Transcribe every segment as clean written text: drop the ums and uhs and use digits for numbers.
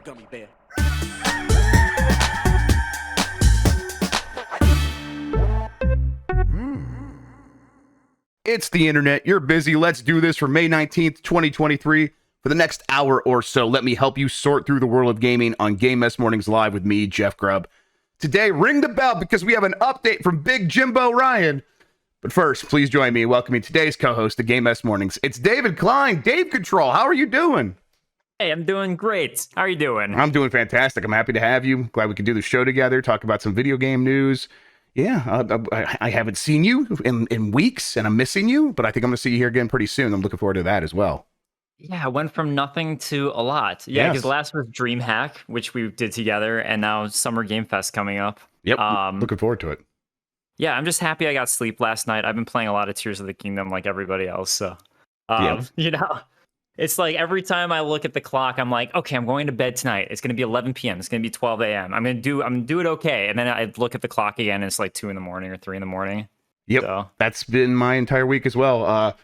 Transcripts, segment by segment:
gummy bear. It's the internet. You're busy. Let's do this for May 19th, 2023. For the next hour or so, let me help you sort through the world of gaming on Game Mess Mornings Live with me, Jeff Grubb. Today, ring the bell because we have an update from Big Jimbo Ryan. But first, please join me in welcoming today's co-host of Game Mess Mornings. It's David Klein, Dave Control. How are you doing? Hey, I'm doing great. How are you doing? I'm doing fantastic. I'm happy to have you. Glad we could do the show together, talk about some video game news. Yeah, I haven't seen you in weeks, and I'm missing you, but I think I'm going to see you here again pretty soon. I'm looking forward to that as well. Yeah, I went from nothing to a lot. Yeah, because Yes. last was DreamHack, which we did together, and now Summer Game Fest coming up. Yep, looking forward to it. Yeah, I'm just happy I got sleep last night. I've been playing a lot of Tears of the Kingdom like everybody else, so you know, it's like every time I look at the clock, I'm like, okay, I'm going to bed tonight. It's going to be 11 p.m. It's going to be 12 a.m. I'm going to do it okay, and then I look at the clock again, and it's like 2 in the morning or 3 in the morning. Yep, so. That's been my entire week as well.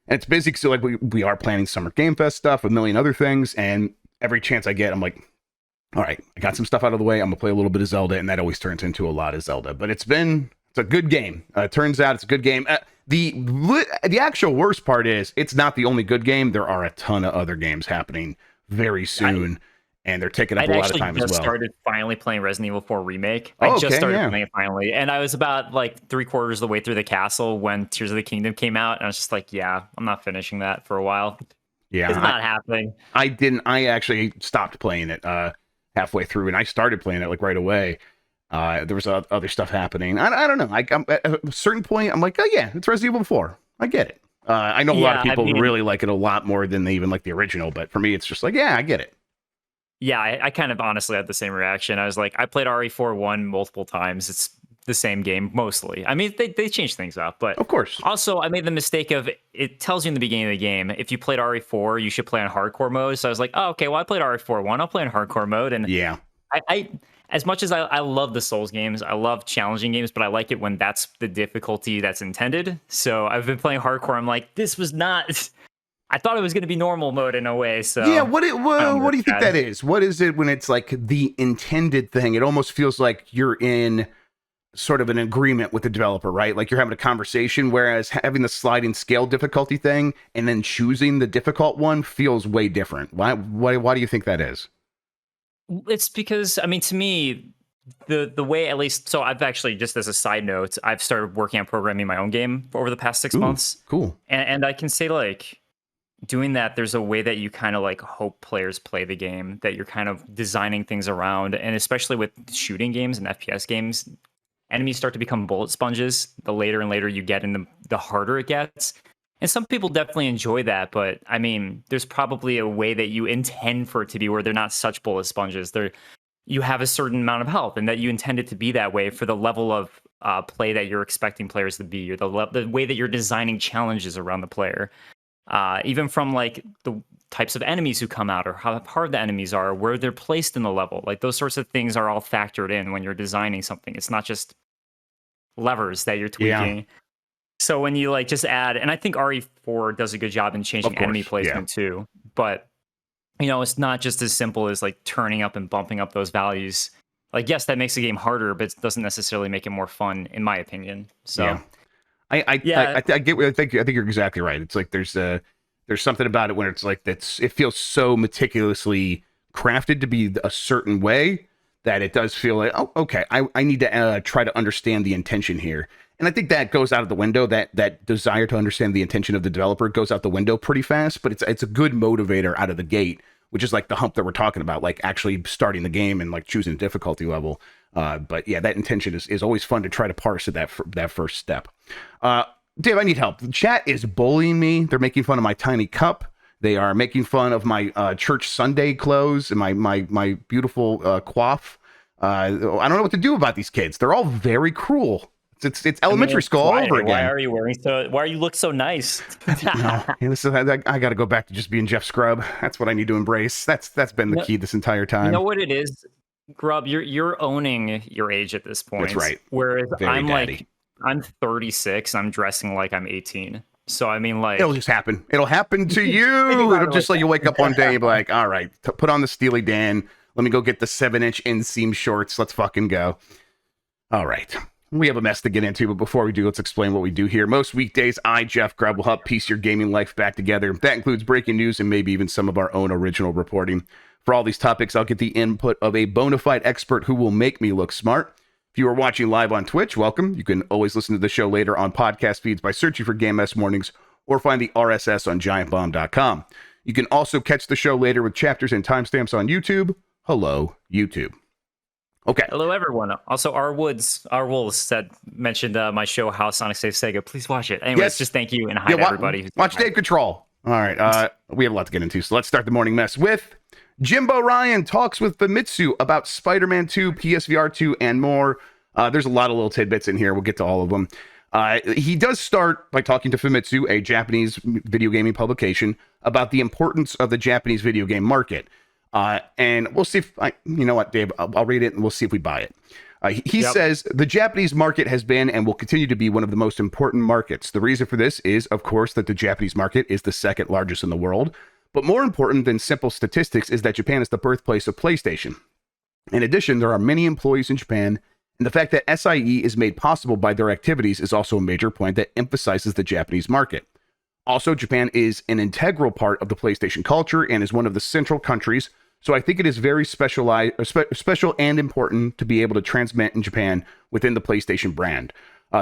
And it's busy, so like we are planning Summer Game Fest stuff, a million other things, and every chance I get, I'm like, all right, I got some stuff out of the way. I'm gonna play a little bit of Zelda, and that always turns into a lot of Zelda. But it's a good game. It turns out it's a good game. The actual worst part is it's not the only good game. There are a ton of other games happening very soon, and they're taking up a lot of time as well. I just started finally playing Resident Evil 4 Remake. I just started playing it finally, and I was about like 3/4 of the way through the castle when Tears of the Kingdom came out, and I was just like, yeah, I'm not finishing that for a while. Yeah, it's not happening. I actually stopped playing it halfway through, and I started playing it like right away. There was other stuff happening. I don't know. I'm at a certain point, I'm like, oh yeah, it's Resident Evil 4. I get it. I know a lot of people really like it a lot more than they even like the original, but for me, it's just like, yeah, I get it. Yeah, I kind of honestly had the same reaction. I was like, I played RE4 1 multiple times. It's the same game mostly. I mean, they changed things up, but of course. Also, I made the mistake of, it tells you in the beginning of the game, if you played RE4, you should play on hardcore mode. So I was like, oh, okay, well, I played RE4 1. I'll play in hardcore mode. And yeah, I as much as I love the Souls games, I love challenging games, but I like it when that's the difficulty that's intended. So I've been playing hardcore. I'm like, this was not. I thought it was going to be normal mode in a way. So yeah, what do you think that is? What is it when it's like the intended thing? It almost feels like you're in sort of an agreement with the developer, right? Like you're having a conversation, whereas having the sliding scale difficulty thing and then choosing the difficult one feels way different. Why do you think that is? It's because, I mean, to me, the way, at least, so I've actually, just as a side note, I've started working on programming my own game over the past 6 months. Cool. And I can say, like, doing that, there's a way that you kind of like hope players play the game, that you're kind of designing things around. And especially with shooting games and FPS games, enemies start to become bullet sponges. The later and later you get in, the harder it gets. And some people definitely enjoy that, but I mean, there's probably a way that you intend for it to be where they're not such bullet sponges. You have a certain amount of health, and that you intend it to be that way for the level of play that you're expecting players to be, or the way that you're designing challenges around the player. Even from like the types of enemies who come out, or how hard the enemies are, where they're placed in the level. Like those sorts of things are all factored in when you're designing something. It's not just levers that you're tweaking. Yeah. So when you like just add, and I think RE4 does a good job in changing enemy placement too, but you know, it's not just as simple as like turning up and bumping up those values. Like, yes, that makes the game harder, but it doesn't necessarily make it more fun, in my opinion. So yeah. I get. I think you're exactly right. It's like there's something about it when it's like it feels so meticulously crafted to be a certain way that it does feel like, oh, okay, I need to try to understand the intention here. And I think that goes out of the window. That desire to understand the intention of the developer goes out the window pretty fast. But it's a good motivator out of the gate, which is like the hump that we're talking about, like actually starting the game and like choosing a difficulty level. But yeah, that intention is always fun to try to parse at that first step. Dave, I need help. The chat is bullying me. They're making fun of my tiny cup. They are making fun of my church Sunday clothes and my beautiful coif. I don't know what to do about these kids. They're all very cruel. It's elementary school all over again. Why are you wearing why are you look so nice? I got to go back to just being Jeff Scrub. That's what I need to embrace. That's been the key this entire time. You know what it is, Grubb? You're owning your age at this point. That's right. Whereas I'm 36. I'm dressing like I'm 18. So I mean, like, it'll just happen. It'll happen to you. It'll just like you wake up one day and be like, all right, put on the Steely Dan Let me go get the 7-inch inseam shorts. Let's fucking go. All right. We have a mess to get into, but before we do, let's explain what we do here. Most weekdays, I, Jeff Grubb, will help piece your gaming life back together. That includes breaking news and maybe even some of our own original reporting. For all these topics, I'll get the input of a bona fide expert who will make me look smart. If you are watching live on Twitch, welcome. You can always listen to the show later on podcast feeds by searching for Game Mess Mornings or find the RSS on giantbomb.com. You can also catch the show later with chapters and timestamps on YouTube. Hello, YouTube. Okay. Hello, everyone. Also, R Wolves mentioned my show, How Sonic Saves Sega. Please watch it. Anyways, Yes. just thank you and hi to everybody. Watch Dave Control. All right. We have a lot to get into, so let's start the morning mess with Jimbo Ryan talks with Famitsu about Spider-Man 2, PSVR 2, and more. There's a lot of little tidbits in here. We'll get to all of them. He does start by talking to Famitsu, a Japanese video gaming publication, about the importance of the Japanese video game market. And we'll see if you know what, Dave, I'll read it and we'll see if we buy it. He says the Japanese market has been and will continue to be one of the most important markets. The reason for this is, of course, that the Japanese market is the second largest in the world. But more important than simple statistics is that Japan is the birthplace of PlayStation. In addition, there are many employees in Japan, and the fact that SIE is made possible by their activities is also a major point that emphasizes the Japanese market. Also, Japan is an integral part of the PlayStation culture and is one of the central countries. So I think it is very special and important to be able to transmit in Japan within the PlayStation brand.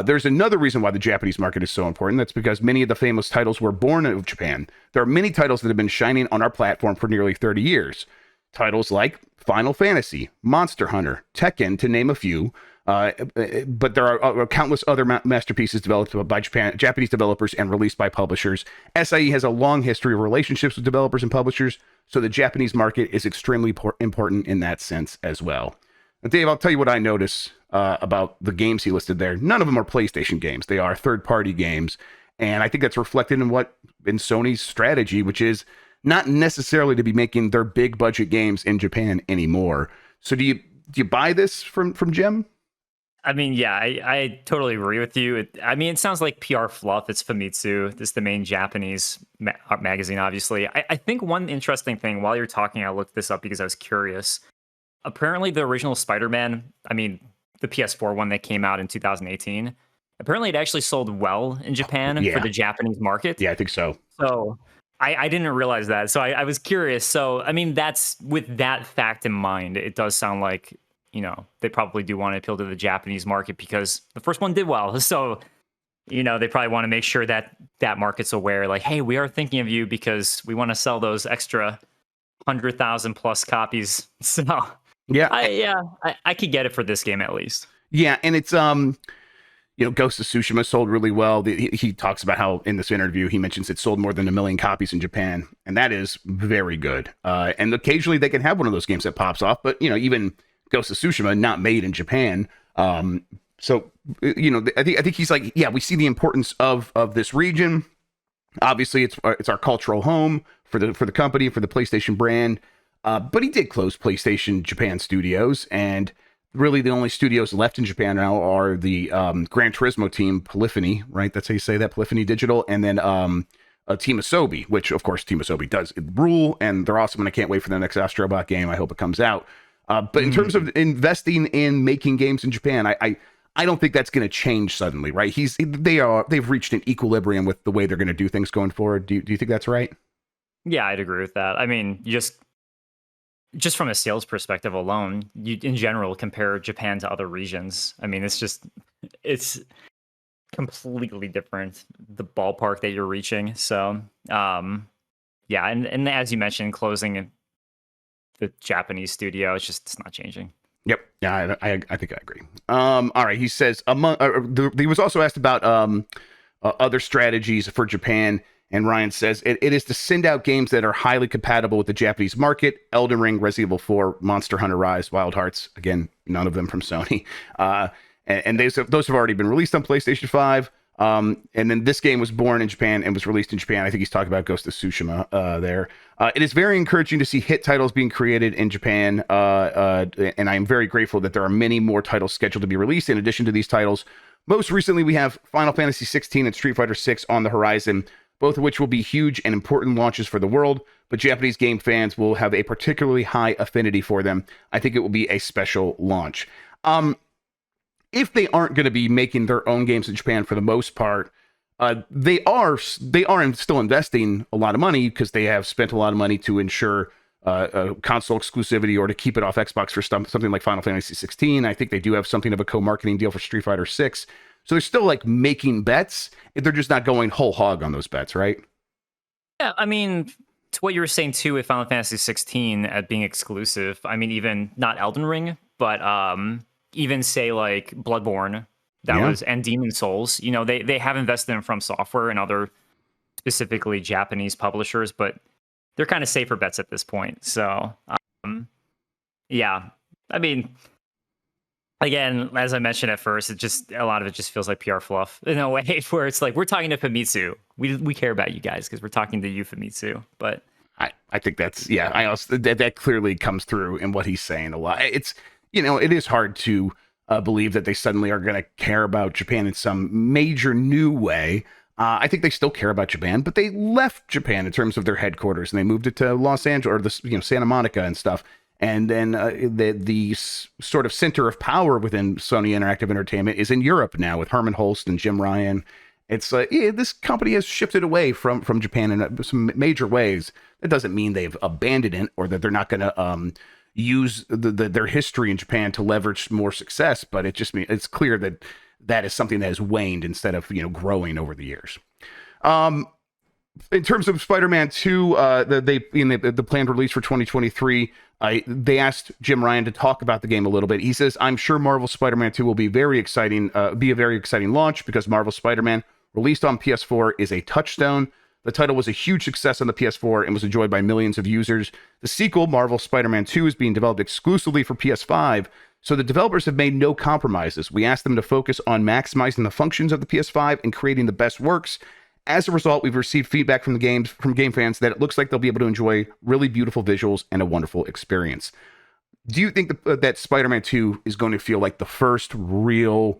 There's another reason why the Japanese market is so important. That's because many of the famous titles were born out of Japan. There are many titles that have been shining on our platform for nearly 30 years. Titles like Final Fantasy, Monster Hunter, Tekken, to name a few. But there are countless other masterpieces developed by Japanese developers and released by publishers. SIE has a long history of relationships with developers and publishers, so the Japanese market is extremely important in that sense as well. Now, Dave, I'll tell you what I notice about the games he listed there. None of them are PlayStation games. They are third-party games, and I think that's reflected in Sony's strategy, which is not necessarily to be making their big-budget games in Japan anymore. So do you buy this from Jim? I mean, yeah, I totally agree with you. It sounds like PR fluff. It's Famitsu. This is the main Japanese magazine, obviously. I think one interesting thing, while you're talking, I looked this up because I was curious. Apparently, the original Spider-Man, the PS4 one that came out in 2018, apparently it actually sold well in Japan for the Japanese market. Yeah, I think so. So I didn't realize that. So I was curious. So, that's with that fact in mind, it does sound like, they probably do want to appeal to the Japanese market because the first one did well. So, they probably want to make sure that that market's aware, like, hey, we are thinking of you because we want to sell those extra 100,000 plus copies. So, I could get it for this game at least. Yeah, and it's Ghost of Tsushima sold really well. He talks about how in this interview he mentions it sold more than 1 million copies in Japan, and that is very good. And occasionally they can have one of those games that pops off, but even Ghost of Tsushima not made in Japan. So I think he's like, yeah, we see the importance of this region. Obviously, it's our cultural home for the company, for the PlayStation brand. But he did close PlayStation Japan studios, and really the only studios left in Japan now are the Gran Turismo team, Polyphony, right? That's how you say that, Polyphony Digital, and then Team Asobi, which of course Team Asobi does rule, and they're awesome, and I can't wait for the next Astrobot game. I hope it comes out. But in terms of investing in making games in Japan, I don't think that's going to change suddenly, right? They've reached an equilibrium with the way they're going to do things going forward. Do you think that's right? Yeah, I'd agree with that. Just from a sales perspective alone, you in general compare Japan to other regions. It's completely different, the ballpark that you're reaching. So, and as you mentioned, closing the Japanese studio, it's not changing. Yep. Yeah, I think I agree. All right. He says he was also asked about other strategies for Japan, and Ryan says it is to send out games that are highly compatible with the Japanese market. Elden Ring, Resident Evil 4, Monster Hunter Rise, Wild Hearts. Again, none of them from Sony. And those have already been released on PlayStation 5. And then this game was born in Japan and was released in Japan. I think he's talking about Ghost of Tsushima there. It is very encouraging to see hit titles being created in Japan. And I am very grateful that there are many more titles scheduled to be released in addition to these titles. Most recently, we have Final Fantasy 16 and Street Fighter 6 on the horizon. both of which will be huge and important launches for the world, but Japanese game fans will have a particularly high affinity for them. I think it will be a special launch. If they aren't going to be making their own games in Japan for the most part, they are still investing a lot of money because they have spent a lot of money to ensure console exclusivity or to keep it off Xbox for something like Final Fantasy 16. I think they do have something of a co-marketing deal for Street Fighter 6. So they're still like making bets. They're just not going whole hog on those bets, right? Yeah, I mean, to what you were saying too with Final Fantasy 16 at being exclusive, I mean, even not Elden Ring, but even say like Bloodborne, and Demon Souls, you know, they have invested in From Software and other specifically Japanese publishers, but they're kind of safer bets at this point. So, yeah, I mean, again, as I mentioned at first, a lot of it just feels like PR fluff in a way where it's like, we're talking to Famitsu. We care about you guys because we're talking to you, Famitsu. But I think that's, I also, that clearly comes through in what he's saying a lot. It's, you know, it is hard to believe that they suddenly are going to care about Japan in some major new way. I think they still care about Japan, but they left Japan in terms of their headquarters and they moved it to Los Angeles or Santa Monica and stuff. And then the sort of center of power within Sony Interactive Entertainment is in Europe now with Herman Holst and Jim Ryan. It's this company has shifted away from Japan in some major ways. That doesn't mean they've abandoned it or that they're not going to use their history in Japan to leverage more success. But it just means it's clear that is something that has waned instead of growing over the years. In terms of Spider-Man 2, the planned release for 2023, they asked Jim Ryan to talk about the game a little bit. He says, "I'm sure Marvel's Spider-Man 2 will be a very exciting launch because Marvel's Spider-Man, released on PS4, is a touchstone. The title was a huge success on the PS4 and was enjoyed by millions of users. The sequel, Marvel's Spider-Man 2, is being developed exclusively for PS5, so the developers have made no compromises. We asked them to focus on maximizing the functions of the PS5 and creating the best works. As a result, we've received feedback from game fans that it looks like they'll be able to enjoy really beautiful visuals and a wonderful experience." Do you think that Spider-Man 2 is going to feel like the first real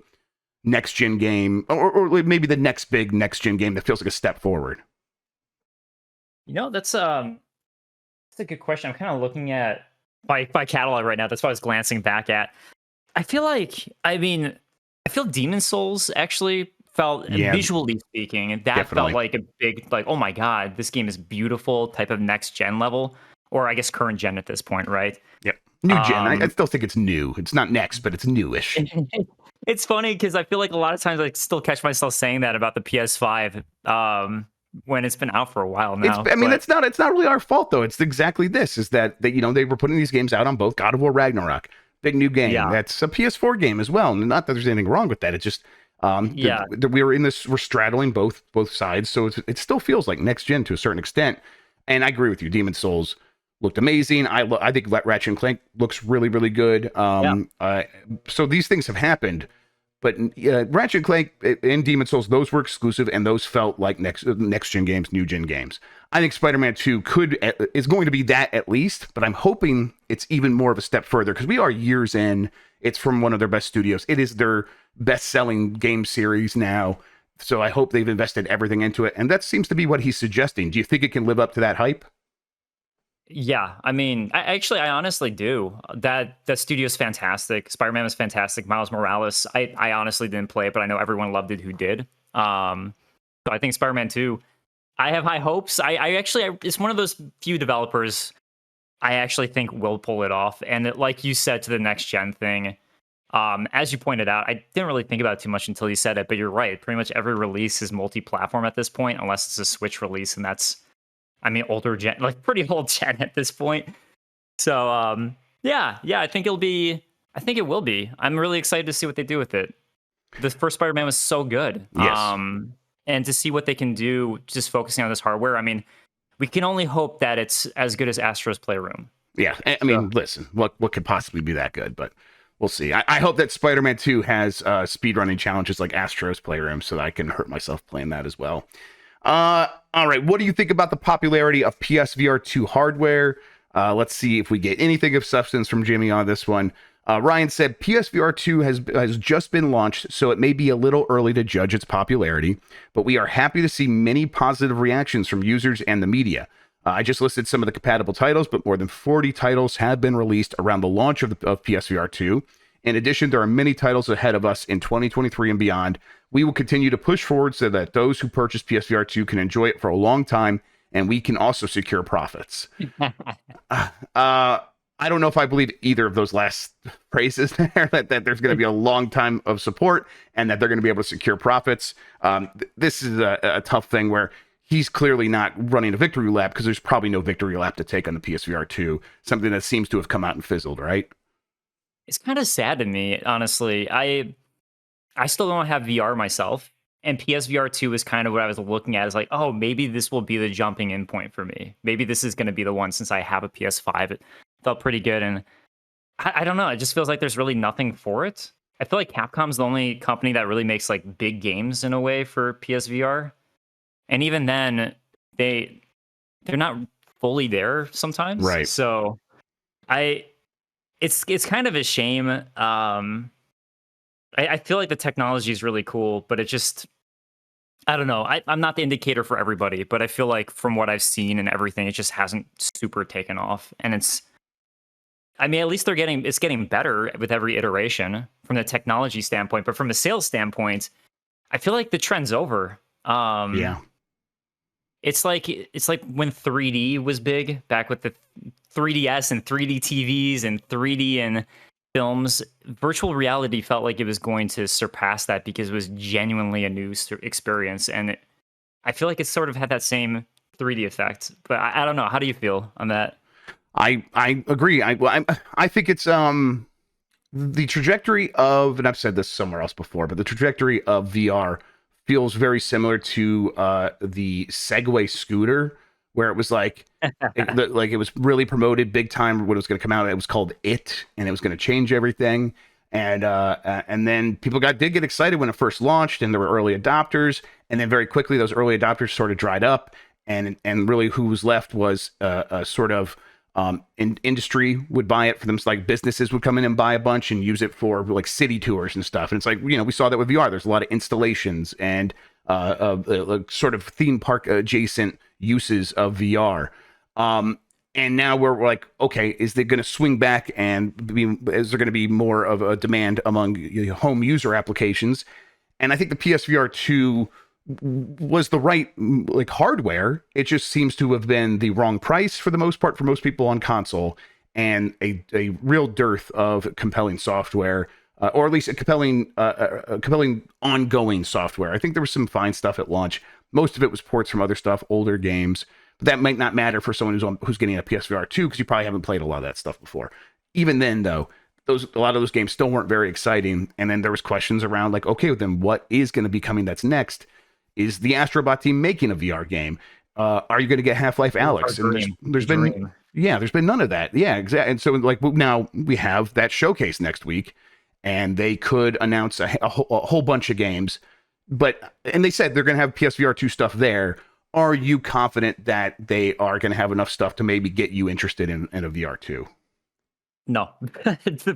next-gen game, or maybe the next big next-gen game that feels like a step forward? That's a good question. I'm kind of looking at my catalog right now. That's what I was glancing back at. I feel Demon Souls actually felt, visually speaking, and that definitely felt like a big, like, oh my god, this game is beautiful type of next gen level, or I guess current gen at this point, right? Yep, new gen. I still think it's new. It's not next, but it's newish. It's funny because I feel like a lot of times I still catch myself saying that about the PS5 when it's been out for a while now. It's not really our fault though. It's exactly this: is that they were putting these games out on both. God of War Ragnarok, big new game. Yeah. That's a PS4 game as well. And not that there's anything wrong with that. It's just we're straddling both sides, so it still feels like next gen to a certain extent. And I agree with you. Demon Souls looked amazing. I think Ratchet and Clank looks really, really good. So these things have happened, but Ratchet and Clank and Demon Souls, those were exclusive, and those felt like next gen games, new gen games. I think Spider-Man 2 is going to be that at least, but I'm hoping it's even more of a step further because we are years in. It's from one of their best studios. It is their best-selling game series now. So I hope they've invested everything into it. And that seems to be what he's suggesting. Do you think it can live up to that hype? Yeah, I mean, I honestly do. That studio is fantastic. Spider-Man was fantastic. Miles Morales, I honestly didn't play it, but I know everyone loved it who did. So I think Spider-Man 2, I have high hopes. It's one of those few developers I actually think will pull it off. And like you said, to the next gen thing, as you pointed out, I didn't really think about it too much until you said it, but you're right. Pretty much every release is multi-platform at this point, unless it's a Switch release, and that's, older gen, like pretty old gen at this point. So, I think it will be. I'm really excited to see what they do with it. The first Spider-Man was so good. Yes. And to see what they can do just focusing on this hardware. We can only hope that it's as good as Astro's Playroom. Yeah. Listen, what could possibly be that good, but we'll see. I hope that Spider-Man 2 has speedrunning challenges like Astro's Playroom so that I can hurt myself playing that as well. All right. What do you think about the popularity of PSVR 2 hardware? Let's see if we get anything of substance from Jimmy on this one. Ryan said PSVR 2 has just been launched, so it may be a little early to judge its popularity, but we are happy to see many positive reactions from users and the media. I just listed some of the compatible titles, but more than 40 titles have been released around the launch of PSVR 2. In addition, there are many titles ahead of us in 2023 and beyond. We will continue to push forward so that those who purchase PSVR 2 can enjoy it for a long time, and we can also secure profits. I don't know if I believe either of those last phrases there, that there's going to be a long time of support and that they're going to be able to secure profits. This is a tough thing where he's clearly not running a victory lap because there's probably no victory lap to take on the PSVR 2, something that seems to have come out and fizzled, right? It's kind of sad to me, honestly. I still don't have VR myself, and PSVR 2 is kind of what I was looking at as like, oh, maybe this will be the jumping in point for me. Maybe this is going to be the one since I have a PS5. It felt pretty good, and I don't know. It just feels like there's really nothing for it. I feel like Capcom's the only company that really makes like big games in a way for PSVR, and even then, they're not fully there sometimes. Right. So, it's kind of a shame. I feel like the technology is really cool, but it just, I don't know. I'm not the indicator for everybody, but I feel like from what I've seen and everything, it just hasn't super taken off. And at least it's getting better with every iteration from the technology standpoint, but from a sales standpoint, I feel like the trend's over. Yeah. It's like when 3D was big back with the 3DS and 3D TVs and 3D and films. Virtual reality felt like it was going to surpass that because it was genuinely a new experience, and I feel like it's sort of had that same 3D effect. But I don't know. How do you feel on that? I agree. I think it's the trajectory of, and I've said this somewhere else before, but the trajectory of VR feels very similar to the Segway scooter, where it was like it was really promoted big time when it was going to come out. It was called It, and it was going to change everything. And then people did get excited when it first launched, and there were early adopters. And then very quickly, those early adopters sort of dried up, and really who was left was a sort of industry would buy it for them. Like businesses would come in and buy a bunch and use it for like city tours and stuff. And it's like, we saw that with VR. There's a lot of installations and sort of theme park adjacent uses of VR. And now we're like, okay, is it going to swing back and is there going to be more of a demand among home user applications? And I think the PSVR 2 was the right like hardware. It just seems to have been the wrong price for the most part for most people on console, and a real dearth of compelling software, or at least a compelling ongoing software. I think there was some fine stuff at launch. Most of it was ports from other stuff, older games. But that might not matter for someone who's getting a PSVR 2 because you probably haven't played a lot of that stuff before. Even then, though, a lot of those games still weren't very exciting. And then there was questions around like, okay, then what is going to be coming that's next? Is the Astrobot team making a VR game? Are you going to get Half-Life Alyx? And there's been none of that. Yeah, exactly. And so like now we have that showcase next week, and they could announce a whole bunch of games. And they said they're going to have PSVR 2 stuff there. Are you confident that they are going to have enough stuff to maybe get you interested in a VR 2? No,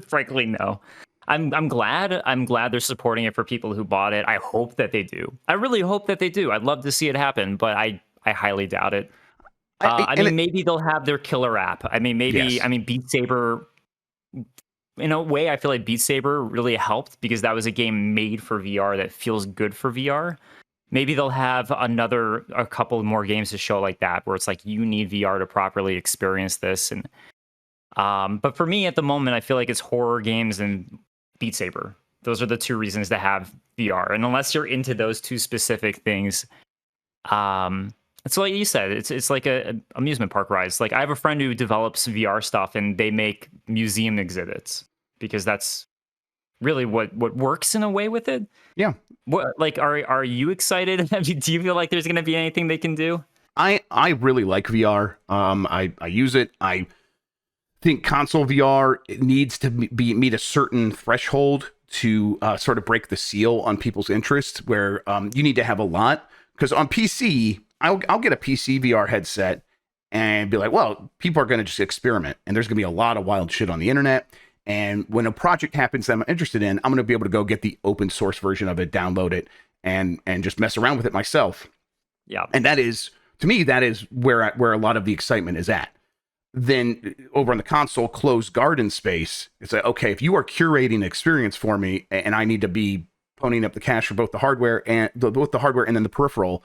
frankly, no. I'm glad they're supporting it for people who bought it. I hope that they do. I really hope that they do. I'd love to see it happen, but I highly doubt it. Maybe they'll have their killer app. Beat Saber, in a way, I feel like Beat Saber really helped because that was a game made for VR that feels good for VR. Maybe they'll have a couple more games to show like that, where it's like you need VR to properly experience this. And but for me at the moment, I feel like it's horror games and Beat Saber. Those are the two reasons to have VR. And unless you're into those two specific things, it's like you said, it's like a amusement park rides. Like I have a friend who develops VR stuff, and they make museum exhibits because that's really what works in a way with it. Yeah. What, like, are you excited? Do you feel like there's going to be anything they can do? I really like VR. I use it. I think console VR needs to meet a certain threshold to sort of break the seal on people's interests, where you need to have a lot. Because on PC, I'll get a PC VR headset and be like, well, people are going to just experiment, and there's going to be a lot of wild shit on the internet. And when a project happens that I'm interested in, I'm going to be able to go get the open source version of it, download it, and just mess around with it myself. Yeah. And that is, to me, that is where a lot of the excitement is at. Then over on the console closed garden space, it's like, okay, if you are curating an experience for me and I need to be ponying up the cash for both the hardware and both the hardware and then the peripheral,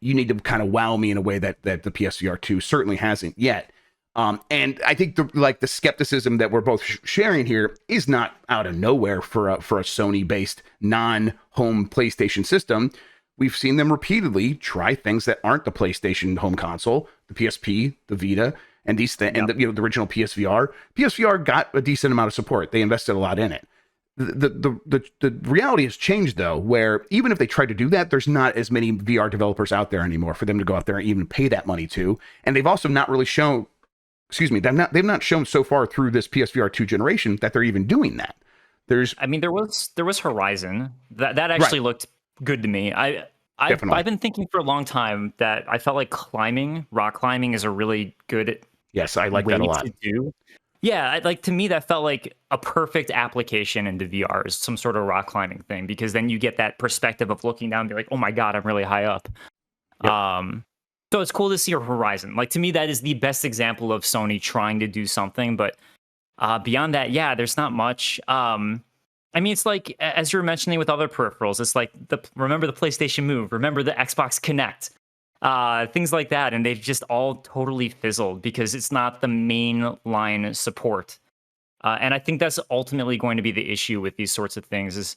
you need to kind of wow me in a way that the PSVR 2 certainly hasn't yet. And I think the skepticism that we're both sharing here is not out of nowhere for a Sony-based non-home PlayStation system. We've seen them repeatedly try things that aren't the PlayStation home console, the PSP, the Vita, and the original PSVR. PSVR got a decent amount of support. They invested a lot in it. The reality has changed, though, where even if they try to do that, there's not as many VR developers out there anymore for them to go out there and even pay that money to. And they've also not really shown, they've not shown so far through this PSVR 2 generation that they're even doing that. There was Horizon that actually looked good to me. I've been thinking for a long time that I felt like rock climbing is a really good I like that a lot. To do. Yeah, to me that felt like a perfect application into VR, is some sort of rock climbing thing, because then you get that perspective of looking down and be like, oh my god, I'm really high up. Yep. So it's cool to see a Horizon. To me, that is the best example of Sony trying to do something, but beyond that, there's not much. It's like, as you were mentioning with other peripherals, it's like remember the PlayStation Move, remember the Xbox Kinect, things like that, and they've just all totally fizzled because it's not the main line support. And I think that's ultimately going to be the issue with these sorts of things, is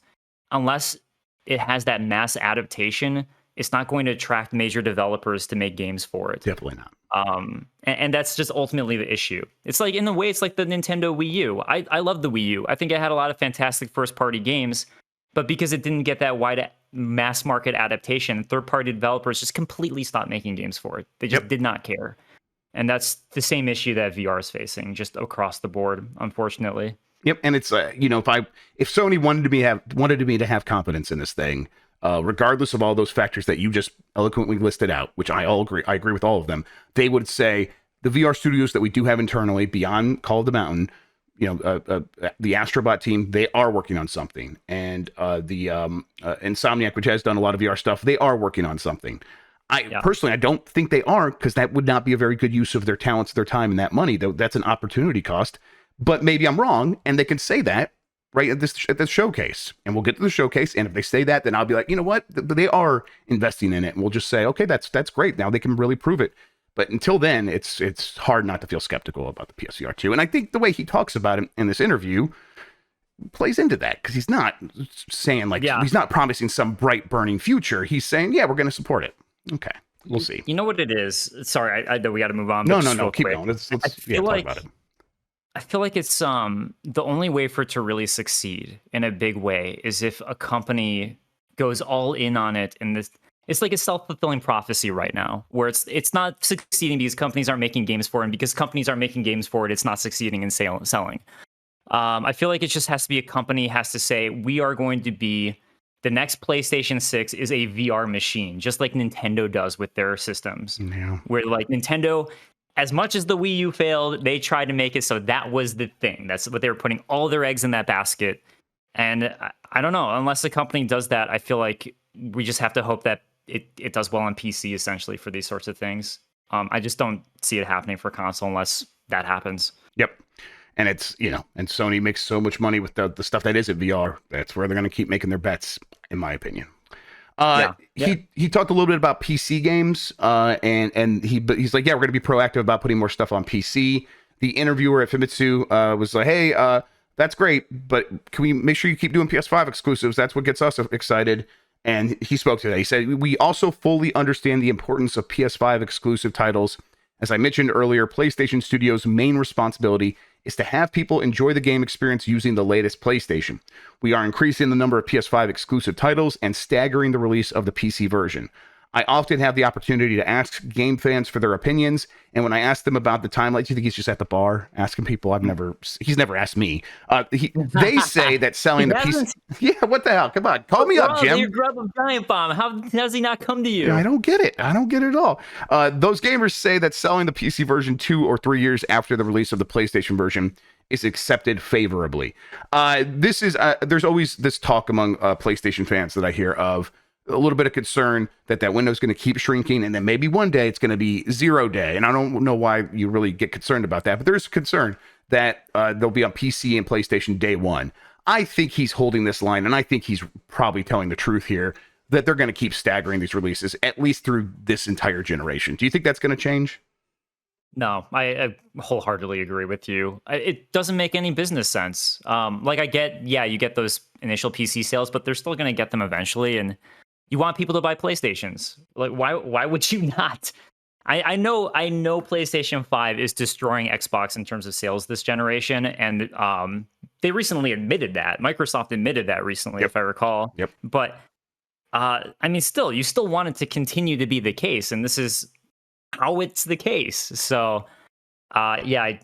unless it has that mass adaptation, it's not going to attract major developers to make games for it. Definitely not. And that's just ultimately the issue. It's like, in a way, it's like the Nintendo Wii U. I love the Wii U. I think it had a lot of fantastic first-party games, but because it didn't get that wide mass market adaptation, third-party developers just completely stopped making games for it. They just did not care. And that's the same issue that VR is facing, just across the board, unfortunately. Yep, and it's if Sony wanted me to have confidence in this thing, regardless of all those factors that you just eloquently listed out, which I agree with all of them, they would say the VR studios that we do have internally beyond Call of the Mountain, the Astrobot team, they are working on something, and the Insomniac, which has done a lot of VR stuff, they are working on something. Personally, I don't think they are, because that would not be a very good use of their talents, their time, and that money. Though that's an opportunity cost. But maybe I'm wrong, and they can say that right at this showcase, and we'll get to the showcase. And if they say that, then I'll be like, you know what, they are investing in it, and we'll just say, okay, that's great. Now they can really prove it. But until then, it's hard not to feel skeptical about the PSVR 2. And I think the way he talks about it in this interview plays into that, because he's not saying he's not promising some bright burning future. He's saying, yeah, we're going to support it. Okay, we'll see. You know what it is? Sorry, I know we got to move on. No, keep going. Let's talk about it. I feel like it's the only way for it to really succeed in a big way is if a company goes all in on it, and it's like a self-fulfilling prophecy right now, where it's not succeeding because companies aren't making games for it, and because companies aren't making games for it, it's not succeeding in selling. I feel like it just has to be a company has to say, we are going to be the next PlayStation 6 is a VR machine, just like Nintendo does with their systems. Yeah. Where Nintendo, as much as the Wii U failed, they tried to make it so that was the thing. That's what they were putting all their eggs in that basket. And I don't know, unless a company does that, I feel like we just have to hope that it does well on PC, essentially, for these sorts of things. I just don't see it happening for console unless that happens. Yep. And it's, and Sony makes so much money with the stuff that isn't VR. That's where they're going to keep making their bets, in my opinion. He talked a little bit about PC games, and he's like, yeah, we're going to be proactive about putting more stuff on PC. The interviewer at Famitsu was like, hey, that's great, but can we make sure you keep doing PS5 exclusives? That's what gets us excited. And he spoke to that. He said, we also fully understand the importance of PS5 exclusive titles. As I mentioned earlier, PlayStation Studios' main responsibility is to have people enjoy the game experience using the latest PlayStation. We are increasing the number of PS5 exclusive titles and staggering the release of the PC version. I often have the opportunity to ask game fans for their opinions, and when I ask them about the timeline, do you think he's just at the bar asking people? He's never asked me. They say that selling the PC. Yeah, what the hell? Come on, call me up, Jim. You're Grubb of Giant Bomb. How does he not come to you? Yeah, I don't get it. I don't get it at all. Those gamers say that selling the PC version 2 or 3 years after the release of the PlayStation version is accepted favorably. There's always this talk among PlayStation fans that I hear of a little bit of concern that window is going to keep shrinking, and then maybe one day it's going to be 0 day. And I don't know why you really get concerned about that, but there is concern that they'll be on PC and PlayStation day one. I think he's holding this line, and I think he's probably telling the truth here, that they're going to keep staggering these releases at least through this entire generation. Do you think that's going to change? No, I wholeheartedly agree with you. It doesn't make any business sense. I get, you get those initial PC sales, but they're still going to get them eventually, and you want people to buy PlayStations. Like, why would you not? I know PlayStation 5 is destroying Xbox in terms of sales this generation, and they recently admitted that. Microsoft admitted that recently, if I recall. Yep. But you still want it to continue to be the case, and this is how it's the case. So, I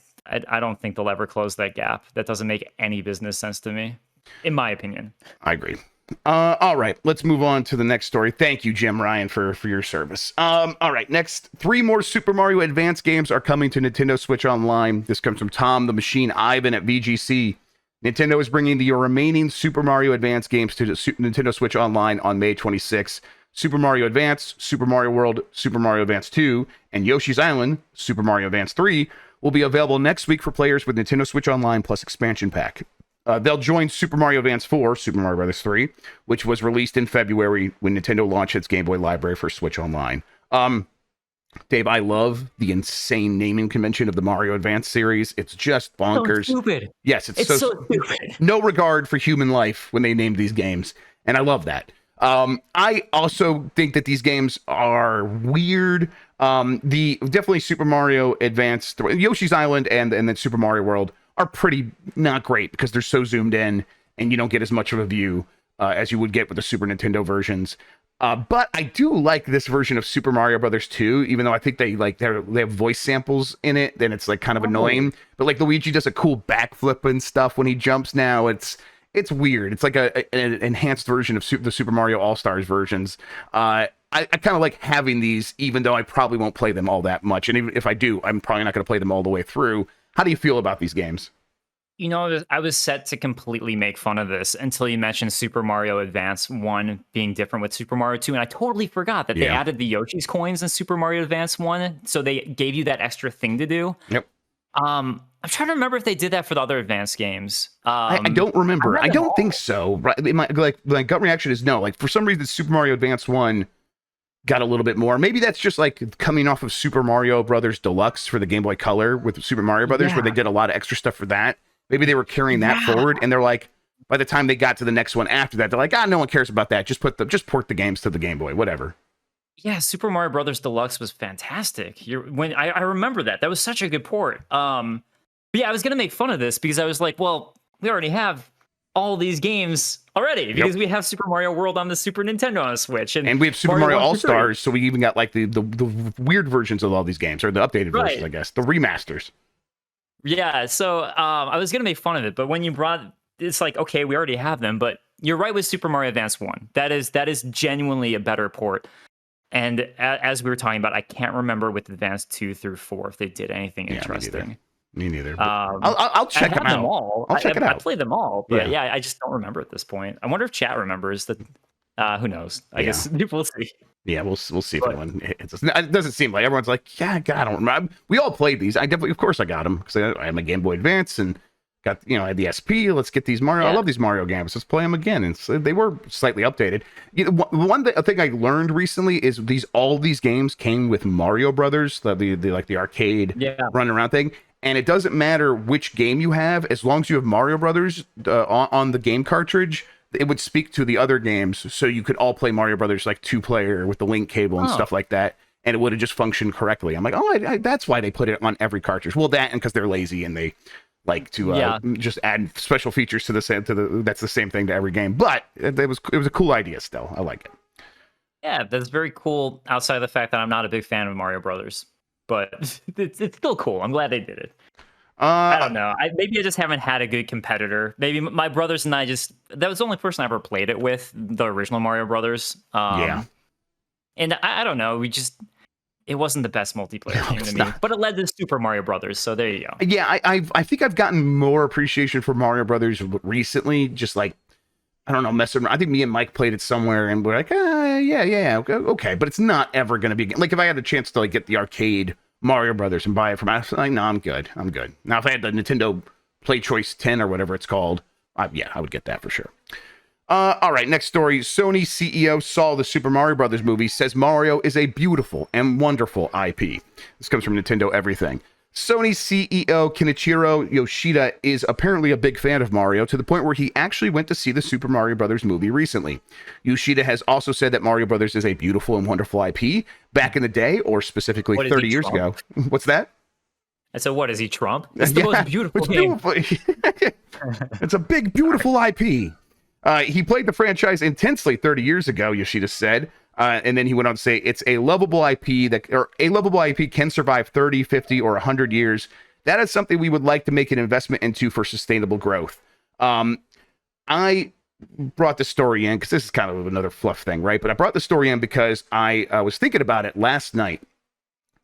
don't think they'll ever close that gap. That doesn't make any business sense to me, in my opinion. I agree. All right, let's move on to the next story. Thank you, Jim Ryan, for your service. All right, next, 3 more Super Mario Advance games are coming to Nintendo Switch Online. This comes from Tom the Machine Ivan at VGC. Nintendo is bringing the remaining Super Mario Advance games to Nintendo Switch Online on May 26. Super Mario Advance, Super Mario World, Super Mario Advance 2, and Yoshi's Island, Super Mario Advance 3, will be available next week for players with Nintendo Switch Online plus expansion pack. They'll join Super Mario Advance 4, Super Mario Bros. 3, which was released in February when Nintendo launched its Game Boy library for Switch Online. Dave, I love the insane naming convention of the Mario Advance series. It's just bonkers. So stupid. Yes, it's so stupid. No regard for human life when they named these games, and I love that. I also think that these games are weird. Definitely Super Mario Advance, Yoshi's Island, and then Super Mario World are pretty not great because they're so zoomed in and you don't get as much of a view as you would get with the Super Nintendo versions. But I do like this version of Super Mario Brothers 2, even though I think they have voice samples in it, then it's like kind of annoying. But like Luigi does a cool backflip and stuff when he jumps now. It's weird. It's like an enhanced version of the Super Mario All-Stars versions. I kind of like having these, even though I probably won't play them all that much. And even if I do, I'm probably not going to play them all the way through. How do you feel about these games? You know, I was set to completely make fun of this until you mentioned Super Mario Advance 1 being different with Super Mario 2. And I totally forgot that they added the Yoshi's coins in Super Mario Advance 1. So they gave you that extra thing to do. Yep. I'm trying to remember if they did that for the other Advance games. I don't remember. I don't think so. Right? My gut reaction is no. Like, for some reason, Super Mario Advance 1 got a little bit more. Maybe that's just like coming off of Super Mario Brothers Deluxe for the Game Boy Color with Super Mario Brothers, where they did a lot of extra stuff for that. Maybe they were carrying that forward, and they're like, by the time they got to the next one after that, they're like, no one cares about that. Just port the games to the Game Boy, whatever. Yeah, Super Mario Brothers Deluxe was fantastic. I remember that. That was such a good port. But yeah, I was gonna make fun of this because I was like, well, we already have all these games already because we have Super Mario World on the Super Nintendo on a Switch, and we have Super Mario All-Stars, so we even got like the weird versions of all these games, or the updated versions, I guess, the remasters. Yeah, so I was gonna make fun of it, but when you brought, it's like, okay, we already have them, but you're right with Super Mario Advance 1. That is genuinely a better port. And as we were talking about, I can't remember with Advance 2 through 4 if they did anything interesting. Me neither. I'll check them out. I'll check it out. I played them all, but I just don't remember at this point. I wonder if chat remembers that. Who knows? I guess we'll see. Yeah, we'll see if anyone hits us. It doesn't seem like everyone's like, I don't remember. We all played these. Of course I got them because I had my Game Boy Advance and got, I had the SP. Let's get these Mario. I love these Mario games. Let's play them again. And so they were slightly updated. One thing I learned recently is all these games came with Mario Brothers, the arcade running around thing. And it doesn't matter which game you have, as long as you have Mario Brothers on the game cartridge, it would speak to the other games, so you could all play Mario Brothers like 2-player with the link cable and stuff like that, and it would have just functioned correctly. I'm like, that's why they put it on every cartridge. Well, that and because they're lazy and they like to just add special features to that's the same thing to every game. But it was a cool idea still. I like it. Yeah, that's very cool. Outside of the fact that I'm not a big fan of Mario Brothers, but it's still cool. I'm glad they did it. I Uh, don't know. Maybe I just haven't had a good competitor. Maybe my brothers and I just that was the only person I ever played it with, the original Mario Brothers. yeah. And I don't know. It wasn't the best multiplayer No, game it's to me, not. but it led to Super Mario Brothers. So there you go. Yeah, I think I've gotten more appreciation for Mario Brothers recently. Just like I don't know, messing around. I think me and Mike played it somewhere, and we're like, yeah, okay. But it's not ever going to be like if I had the chance to like get the arcade Mario Brothers and buy it from, I was like, no, I'm good. Now, if I had the Nintendo Play Choice 10 or whatever it's called, yeah, I would get that for sure. All right, next story. Sony CEO saw the Super Mario Brothers movie, says Mario is a beautiful and wonderful IP. This comes from Nintendo Everything. Sony CEO Kenichiro Yoshida is apparently a big fan of Mario to the point where he actually went to see the Super Mario Brothers movie recently. Yoshida has also said that Mario Brothers is a beautiful and wonderful IP. Back in the day, or specifically 30 years ago. What's that? I said, what is he, Trump? It's the most beautiful game. It's a big, beautiful IP. He played the franchise intensely 30 years ago, Yoshida said. And then he went on to say it's a lovable IP a lovable IP can survive 30, 50, or 100 years. That is something we would like to make an investment into for sustainable growth. I brought the story in because this is kind of another fluff thing, right? But I brought the story in because I was thinking about it last night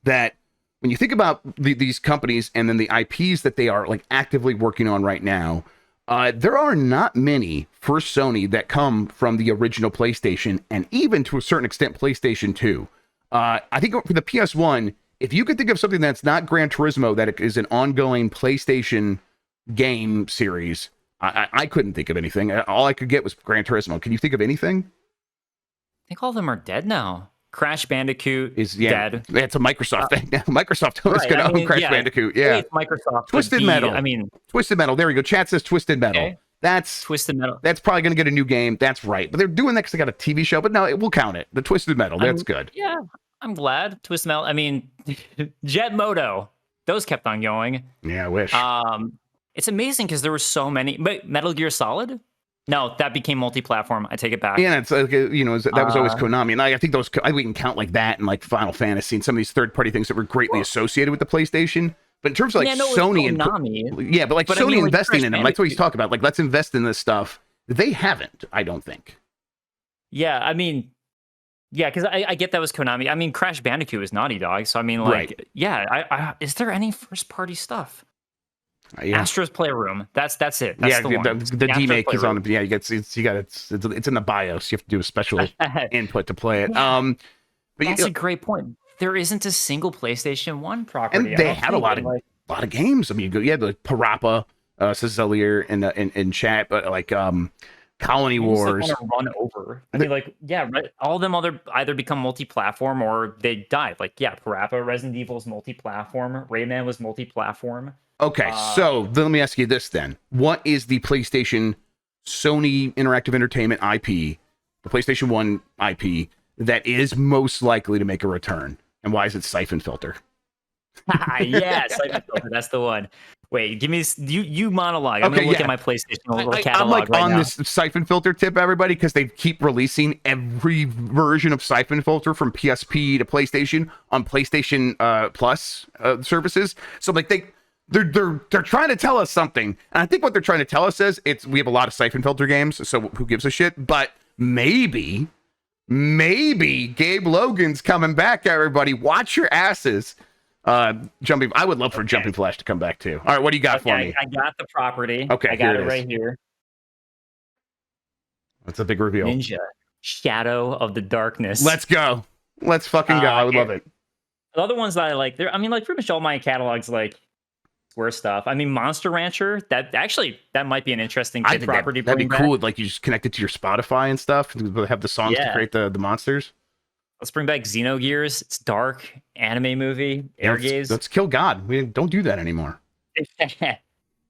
that when you think about these companies and then the IPs that they are like actively working on right now, there are not many for Sony that come from the original PlayStation and even to a certain extent PlayStation 2. I think for the PS1, if you could think of something that's not Gran Turismo, that is an ongoing PlayStation game series, I couldn't think of anything. All I could get was Gran Turismo. Can you think of anything? I think all of them are dead now. Crash Bandicoot is dead. It's a Microsoft thing. Microsoft is going to own Crash Bandicoot. Yeah, it's Microsoft. Twisted Metal. Twisted Metal. There we go. Chat says Twisted Metal. Okay. That's Twisted Metal. That's probably going to get a new game. That's right. But they're doing that because they got a TV show. But no, we'll count it. The Twisted Metal. That's good. Yeah, I'm glad. Twisted Metal. Jet Moto. Those kept on going. Yeah, I wish. It's amazing because there were so many. But Metal Gear Solid. No, that became multi-platform. I take it back. Yeah, it's like that was always Konami, and I think we can count like that and like Final Fantasy and some of these third-party things that were greatly associated with the PlayStation. But in terms of like Sony and Sony investing in them, that's what he's talking about. Like, let's invest in this stuff. They haven't, I don't think. Yeah, because I get that was Konami. Crash Bandicoot was Naughty Dog, so right. Yeah. Is there any first-party stuff? Astro's Playroom. That's it. That's the one. The demake is on. Yeah, it's in the BIOS. You have to do a special input to play it. Yeah. But that's a great point. There isn't a single PlayStation 1 property. And they had a lot of games. You had like PaRappa, says earlier in chat, but like Colony Wars. Run over. Right. All of them either become multi-platform or they died. PaRappa, Resident Evil's multi-platform. Rayman was multi-platform. Okay, so then let me ask you this then. What is the PlayStation Sony Interactive Entertainment IP, the PlayStation 1 IP, that is most likely to make a return? And why is it Siphon Filter? Yeah, Siphon Filter, that's the one. Wait, give me you monologue. I'm gonna look at my PlayStation catalog I'm on this Siphon Filter tip, everybody, because they keep releasing every version of Siphon Filter from PSP to PlayStation on PlayStation Plus services. So they're trying to tell us something, and I think what they're trying to tell us is we have a lot of Siphon Filter games, so who gives a shit? But maybe Gabe Logan's coming back. Everybody, watch your asses. Jumping. I would love for Jumping Flash to come back too. All right, what do you got for me? I got the property. Okay, I got it right here. That's a big reveal. Ninja Shadow of the Darkness. Let's go. Let's fucking go. I would love it. The other ones that I like, pretty much all my catalogs Square stuff. Monster Rancher. That might be an interesting kid property. That'd be cool. Like you just connect it to your Spotify and stuff. Have the songs to create the monsters. Let's bring back Xenogears. It's dark anime movie. Air Gaze. Let's kill God. We don't do that anymore.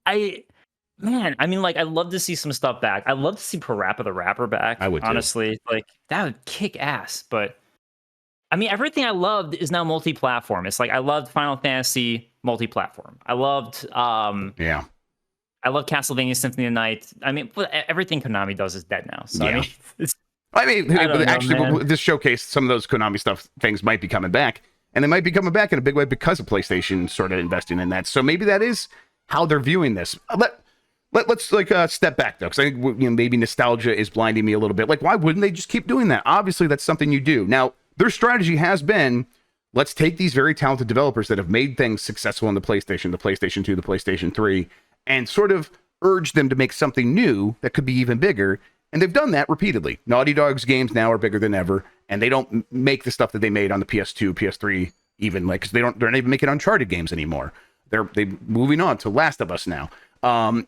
I'd love to see some stuff back. I'd love to see PaRappa the Rapper back. I would honestly that would kick ass. But everything I loved is now multi-platform. It's I loved Final Fantasy multi-platform. I loved I love Castlevania Symphony of the Night. Everything Konami does is dead now. So I mean, I don't know, actually, man. this showcase, some of those Konami stuff things might be coming back, and they might be coming back in a big way because of PlayStation sort of investing in that. So maybe that is how they're viewing this. Let's like step back though, because I think maybe nostalgia is blinding me a little bit. Like, why wouldn't they just keep doing that? Obviously, that's something you do. Now, their strategy has been, let's take these very talented developers that have made things successful on the PlayStation 2, the PlayStation 3, and sort of urge them to make something new that could be even bigger. And they've done that repeatedly. Naughty Dog's games now are bigger than ever, and they don't make the stuff that they made on the PS2, PS3, even like, because they're not even making Uncharted games anymore. They're moving on to Last of Us now. And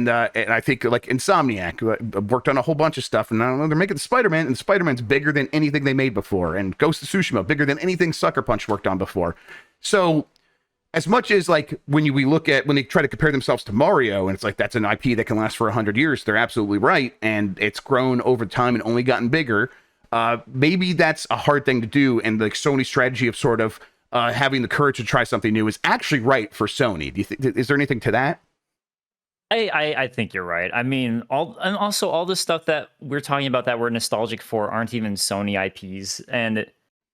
I think like Insomniac worked on a whole bunch of stuff, and I don't know, they're making the Spider-Man, and Spider-Man's bigger than anything they made before, and Ghost of Tsushima bigger than anything Sucker Punch worked on before. So as much as like when they try to compare themselves to Mario, and it's like that's an IP that can last for 100 years, they're absolutely right, and it's grown over time and only gotten bigger. Maybe that's a hard thing to do, and the Sony strategy of sort of having the courage to try something new is actually right for Sony. Do you think? Is there anything to that? I think you're right. I mean, all the stuff that we're talking about that we're nostalgic for aren't even Sony IPs, and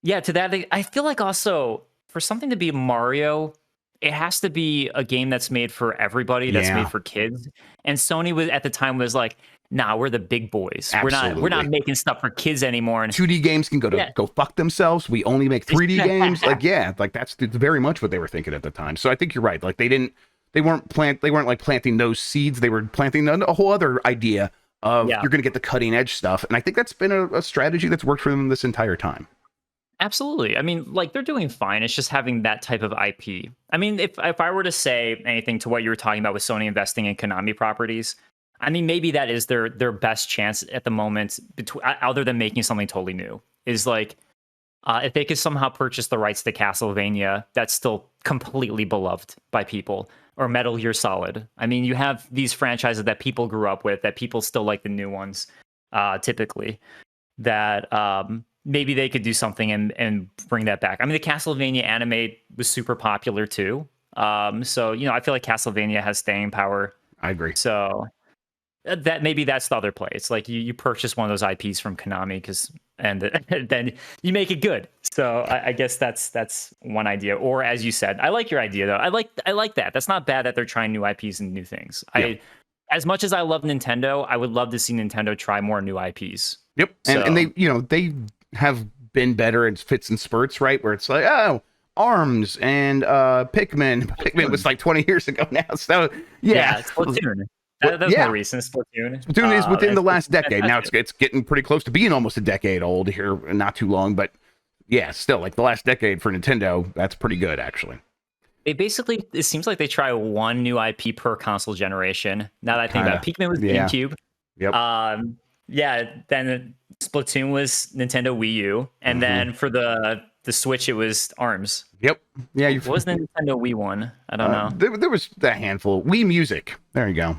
yeah, to that I feel like also for something to be Mario, it has to be a game that's made for everybody, that's made for kids. And Sony was at the time was like, nah, we're the big boys. Absolutely. We're not making stuff for kids anymore. And 2D games can go fuck themselves. We only make 3D games. Like that's very much what they were thinking at the time. So I think you're right. Like they weren't like planting those seeds. They were planting a whole other idea of you're going to get the cutting edge stuff. And I think that's been a strategy that's worked for them this entire time. Absolutely. I mean, like they're doing fine. It's just having that type of IP. I mean, if I were to say anything to what you were talking about with Sony investing in Konami properties, I mean, maybe that is their best chance at the moment, other than making something totally new, is like if they could somehow purchase the rights to Castlevania, that's still completely beloved by people, or Metal Gear Solid. I mean, you have these franchises that people grew up with, that people still like the new ones, typically, that maybe they could do something and bring that back. I mean, the Castlevania anime was super popular too. So, I feel like Castlevania has staying power. I agree. So that's the other play. It's like you purchase one of those IPs from Konami and then you make it good. So I guess that's one idea. Or as you said, I like your idea though. I like that. That's not bad that they're trying new IPs and new things. Yeah. As much as I love Nintendo, I would love to see Nintendo try more new IPs. Yep. And they have been better in fits and spurts, right? Where it's like, oh, ARMS and Pikmin. Pikmin was like 20 years ago now. So yeah. Splatoon. That's more recent. Splatoon is within the last decade. Now it's getting pretty close to being almost a decade old here, not too long, but yeah, still like the last decade for Nintendo, that's pretty good actually. It seems like they try one new IP per console generation. Now that I think about it, Pikmin was GameCube. Yep. Then Splatoon was Nintendo Wii U, and then for the Switch it was ARMS. Yep. Yeah. What was the Nintendo Wii one? I don't know. There was a handful. Wii Music. There you go.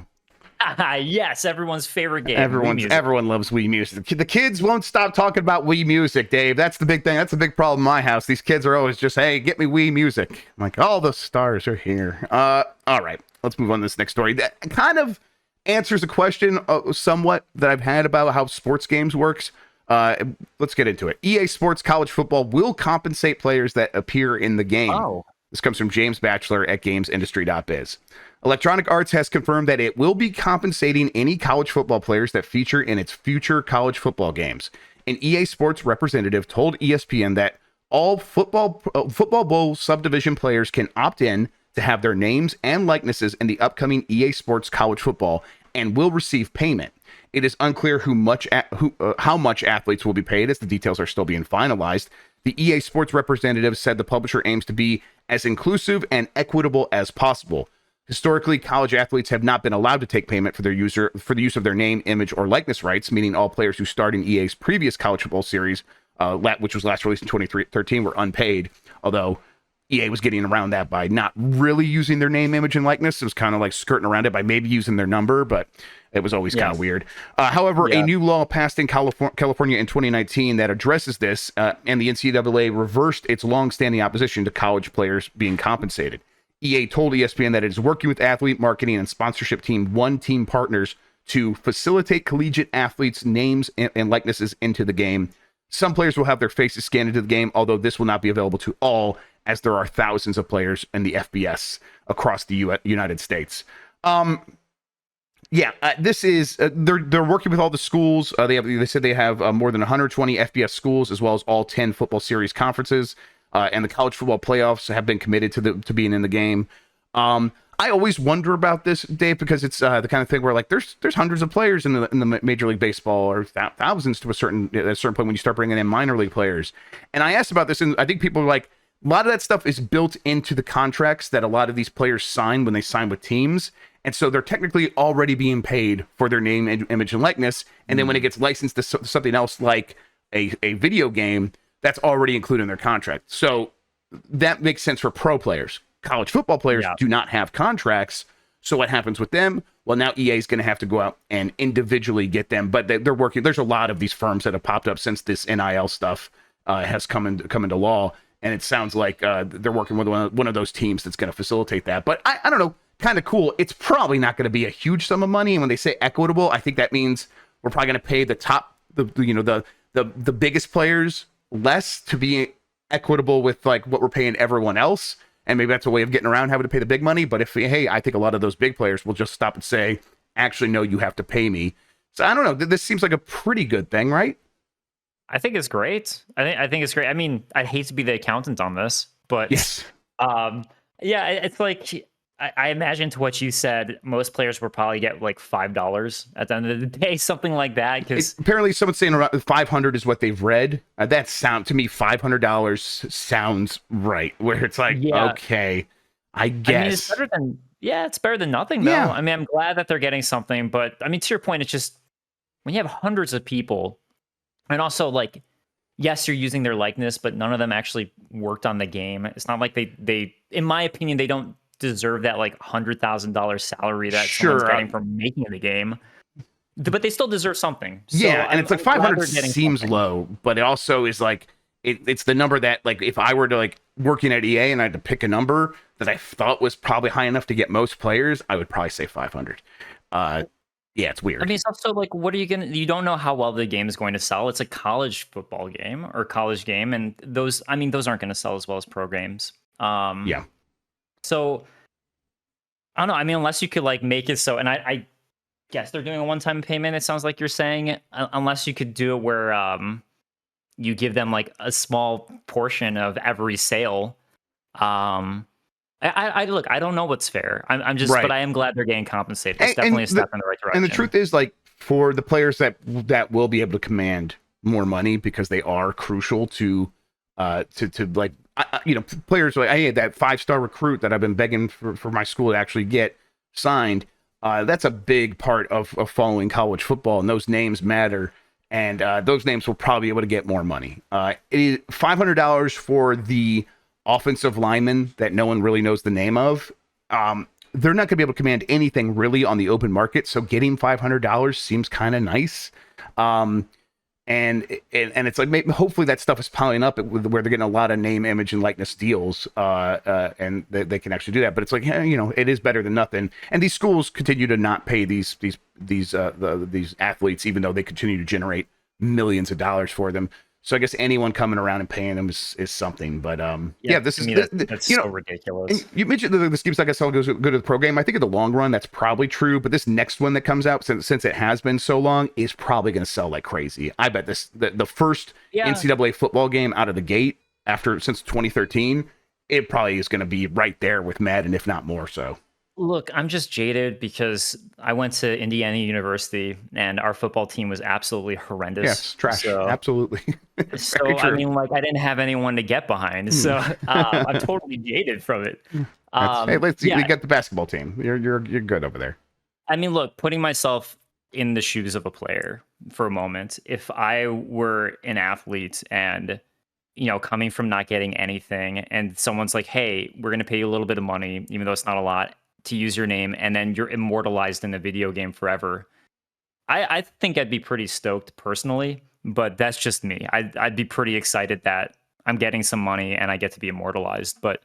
Yes, everyone's favorite game. Everyone loves Wii Music. The kids won't stop talking about Wii Music, Dave. That's the big thing. That's the big problem in my house. These kids are always just, hey, get me Wii Music. I'm like, all the stars are here. All right, let's move on to this next story. That kind of answers a question somewhat that I've had about how sports games works. Let's get into it. EA Sports College Football will compensate players that appear in the game. Oh. This comes from James Batchelor at gamesindustry.biz. Electronic Arts has confirmed that it will be compensating any college football players that feature in its future college football games. An EA Sports representative told ESPN that all football bowl subdivision players can opt in to have their names and likenesses in the upcoming EA Sports College Football and will receive payment. It is unclear how much athletes will be paid, as the details are still being finalized. The EA Sports representative said the publisher aims to be as inclusive and equitable as possible. Historically, college athletes have not been allowed to take payment for the use of their name, image, or likeness rights, meaning all players who starred in EA's previous college football series, which was last released in 2013, were unpaid, although EA was getting around that by not really using their name, image, and likeness. It was kind of like skirting around it by maybe using their number, but it was always kind of weird. However, a new law passed in California in 2019 that addresses this, and the NCAA reversed its longstanding opposition to college players being compensated. EA told ESPN that it is working with athlete marketing and sponsorship team One Team Partners to facilitate collegiate athletes' names and likenesses into the game. Some players will have their faces scanned into the game, although this will not be available to all, as there are thousands of players in the FBS across the United States. This is they're working with all the schools. They said they have more than 120 FBS schools, as well as all 10 football series conferences, and the college football playoffs have been committed to being in the game. I always wonder about this, Dave, because it's the kind of thing where like there's hundreds of players in the Major League Baseball, or thousands to a certain point when you start bringing in minor league players. And I asked about this, and I think people are like, a lot of that stuff is built into the contracts that a lot of these players sign when they sign with teams. And so they're technically already being paid for their name, image, and likeness. And then when it gets licensed to something else like a video game, that's already included in their contract. So that makes sense for pro players. College football players do not have contracts. So what happens with them? Well, now EA is going to have to go out and individually get them. But they're working. There's a lot of these firms that have popped up since this NIL stuff has come into law. And it sounds like they're working with one of those teams that's going to facilitate that. But I don't know. Kind of cool. It's probably not going to be a huge sum of money. And when they say equitable, I think that means we're probably going to pay the biggest players less to be equitable with like what we're paying everyone else. And maybe that's a way of getting around having to pay the big money. But I think a lot of those big players will just stop and say, actually, no, you have to pay me. So I don't know. This seems like a pretty good thing, right? I think it's great. I think it's great. I mean, I'd hate to be the accountant on this, but yes. It's like, I imagine to what you said, most players will probably get like $5 at the end of the day, something like that. Because apparently someone's saying around 500 is what they've read. That sound to me, $500 sounds right. Where it's like, okay, I guess. I mean, it's better than nothing, though. Yeah. I mean, I'm glad that they're getting something, but I mean, to your point, it's just when you have hundreds of people, and also like, yes, you're using their likeness, but none of them actually worked on the game. It's not like they, in my opinion, they don't deserve that like $100,000 salary that someone's getting from making the game, but they still deserve something. So and it's like 500 seems low, but it also is like it's the number that like if I were to like working at EA and I had to pick a number that I thought was probably high enough to get most players, I would probably say 500. It's weird. I mean, it's also like, what are you don't know how well the game is going to sell. It's a college football game or college game, and those aren't going to sell as well as pro games. So I don't know. I mean, unless you could like make it so, and I guess they're doing a one-time payment. It sounds like you're saying, unless you could do it where you give them like a small portion of every sale. I look. I don't know what's fair. I'm just, but I am glad they're getting compensated. It's definitely a step in the right direction. And the truth is, like for the players that will be able to command more money because they are crucial to like. Players like I had that 5-star recruit that I've been begging for my school to actually get signed. That's a big part of following college football, and those names matter. And those names will probably be able to get more money. It is $500 for the offensive lineman that no one really knows the name of. They're not going to be able to command anything really on the open market, so getting $500 seems kind of nice. And it's like maybe hopefully that stuff is piling up where they're getting a lot of name, image, and likeness deals, and they can actually do that. But it's like it is better than nothing. And these schools continue to not pay these athletes, even though they continue to generate millions of dollars for them. So I guess anyone coming around and paying them is something. But this is that's so ridiculous. You mentioned the schemes like I saw goes good to the pro game. I think in the long run that's probably true. But this next one that comes out, since it has been so long, is probably going to sell like crazy. I bet the first NCAA football game out of the gate since 2013, it probably is going to be right there with Madden, if not more so. Look, I'm just jaded because I went to Indiana University and our football team was absolutely horrendous. Yes, trash. Absolutely. So, I mean, like, I didn't have anyone to get behind. So I'm totally jaded from it. Hey, we got the basketball team. You're good over there. I mean, look, putting myself in the shoes of a player for a moment, if I were an athlete and, coming from not getting anything and someone's like, hey, we're going to pay you a little bit of money, even though it's not a lot, to use your name, and then you're immortalized in a video game forever. I think I'd be pretty stoked personally, but that's just me. I'd be pretty excited that I'm getting some money and I get to be immortalized. But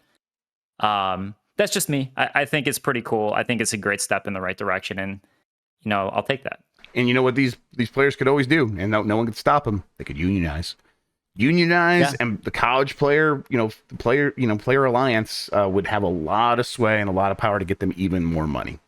that's just me. I think it's pretty cool. I think it's a great step in the right direction. And I'll take that. And you know what these players could always do, and no one could stop them. They could unionize, and the college player, player alliance would have a lot of sway and a lot of power to get them even more money.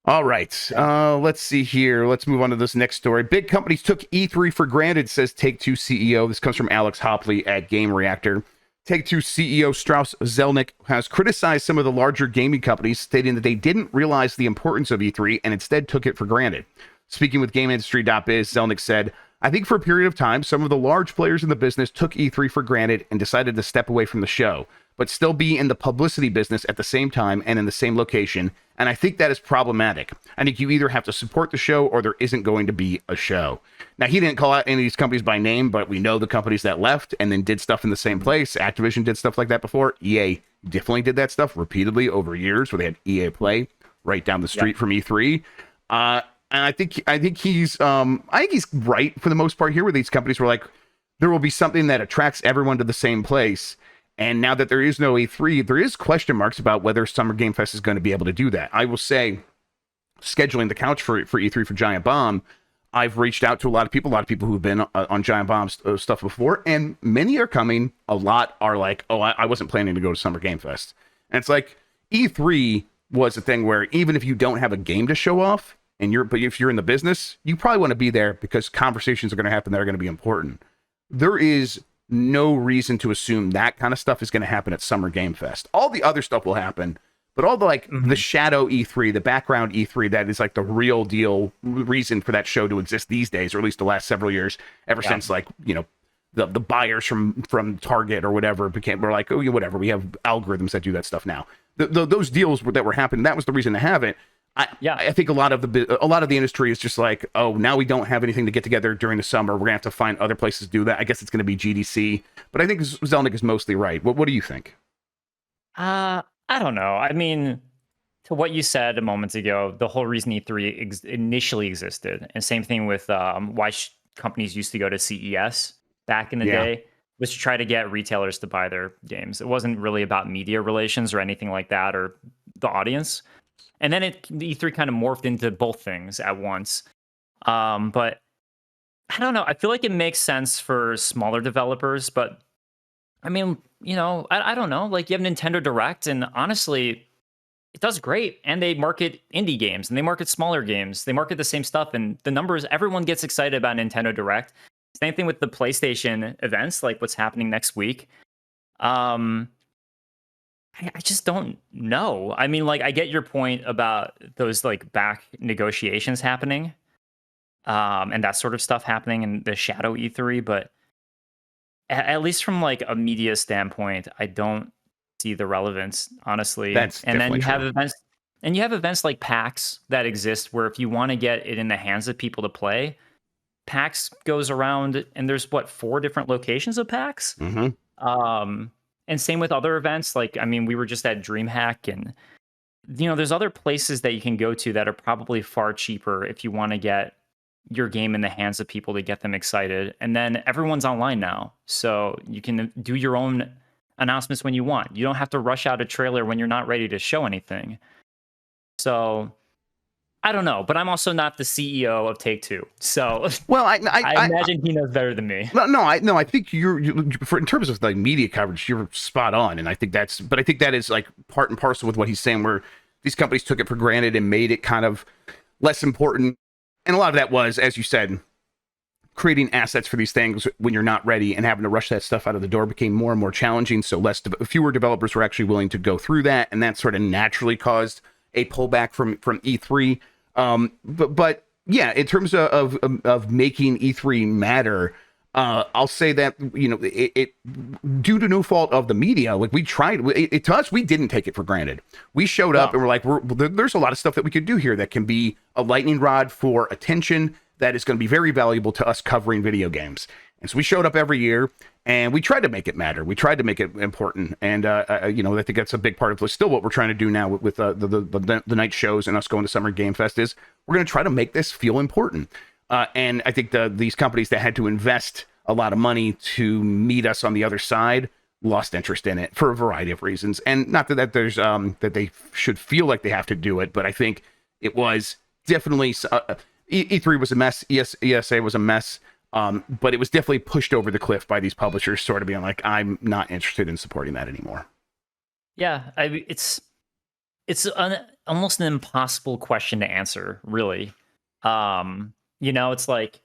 All right, let's see here. Let's move on to this next story. Big companies took E3 for granted, says Take-Two CEO. This comes from Alex Hopley at Game Reactor. Take-Two CEO Strauss Zelnick has criticized some of the larger gaming companies, stating that they didn't realize the importance of E3 and instead took it for granted. Speaking with GameIndustry.biz, Zelnick said, I think for a period of time, some of the large players in the business took E3 for granted and decided to step away from the show, but still be in the publicity business at the same time and in the same location. And I think that is problematic. I think you either have to support the show or there isn't going to be a show. Now, he didn't call out any of these companies by name, but we know the companies that left and then did stuff in the same place. Activision did stuff like that before. EA definitely did that stuff repeatedly over years where they had EA Play right down the street from E3. And I think he's right for the most part here, where these companies were like, there will be something that attracts everyone to the same place. And now that there is no E3, there is question marks about whether Summer Game Fest is going to be able to do that. I will say, scheduling the couch for E3 for Giant Bomb, I've reached out to a lot of people who've been on Giant Bomb's stuff before, and many are coming. A lot are like, oh, I wasn't planning to go to Summer Game Fest. And it's like, E3 was a thing where even if you don't have a game to show off, but if you're in the business, you probably want to be there because conversations are going to happen that are going to be important. There is no reason to assume that kind of stuff is going to happen at Summer Game Fest. All the other stuff will happen, but all the the shadow E3, the background E3, that is like the real deal reason for that show to exist these days, or at least the last several years, ever since the buyers from Target or whatever we're like, oh, whatever, we have algorithms that do that stuff now. Those deals that were happening, that was the reason to have it. I think a lot of the industry is just like, oh, now we don't have anything to get together during the summer. We're gonna have to find other places to do that. I guess it's gonna be GDC, but I think Zelnick is mostly right. What do you think? I don't know. I mean, to what you said a moment ago, the whole reason E3 initially existed, and same thing with why companies used to go to CES back in the day, was to try to get retailers to buy their games. It wasn't really about media relations or anything like that, or the audience. And then the E3 kind of morphed into both things at once. But I don't know. I feel like it makes sense for smaller developers, but I mean, I don't know. Like, you have Nintendo Direct, and honestly, it does great. And they market indie games, and they market smaller games. They market the same stuff, and the numbers, everyone gets excited about Nintendo Direct. Same thing with the PlayStation events, like what's happening next week. I just don't know. I mean, like, I get your point about those like back negotiations happening, and that sort of stuff happening in the shadow E3, but at least from like a media standpoint, I don't see the relevance, honestly. And then you have events like PAX that exist where if you want to get it in the hands of people to play, PAX goes around, and there's 4 different locations of PAX. And same with other events. Like, I mean, we were just at DreamHack, and there's other places that you can go to that are probably far cheaper if you want to get your game in the hands of people to get them excited. And then everyone's online now, so you can do your own announcements when you want. You don't have to rush out a trailer when you're not ready to show anything. So I don't know, but I'm also not the CEO of Take-Two, so I imagine he knows better than me. No, I think you're in terms of like media coverage, you're spot on, and I think that is like part and parcel with what he's saying, where these companies took it for granted and made it kind of less important, and a lot of that was, as you said, creating assets for these things when you're not ready, and having to rush that stuff out of the door became more and more challenging. So fewer developers were actually willing to go through that, and that sort of naturally caused a pullback from E3. But yeah, in terms of making E3 matter, I'll say that it due to no fault of the media, like we tried it to us, we didn't take it for granted. We showed up and we're like, there's a lot of stuff that we could do here that can be a lightning rod for attention that is going to be very valuable to us covering video games. And so we showed up every year, and we tried to make it matter. We tried to make it important. And, I think that's a big part of still what we're trying to do now with the night shows and us going to Summer Game Fest is we're going to try to make this feel important. And I think these companies that had to invest a lot of money to meet us on the other side lost interest in it for a variety of reasons. And not that there's that they should feel like they have to do it, but I think it was definitely E3 was a mess. ESA was a mess. But it was definitely pushed over the cliff by these publishers, sort of being like, I'm not interested in supporting that anymore. Yeah, it's almost an impossible question to answer, really. It's like,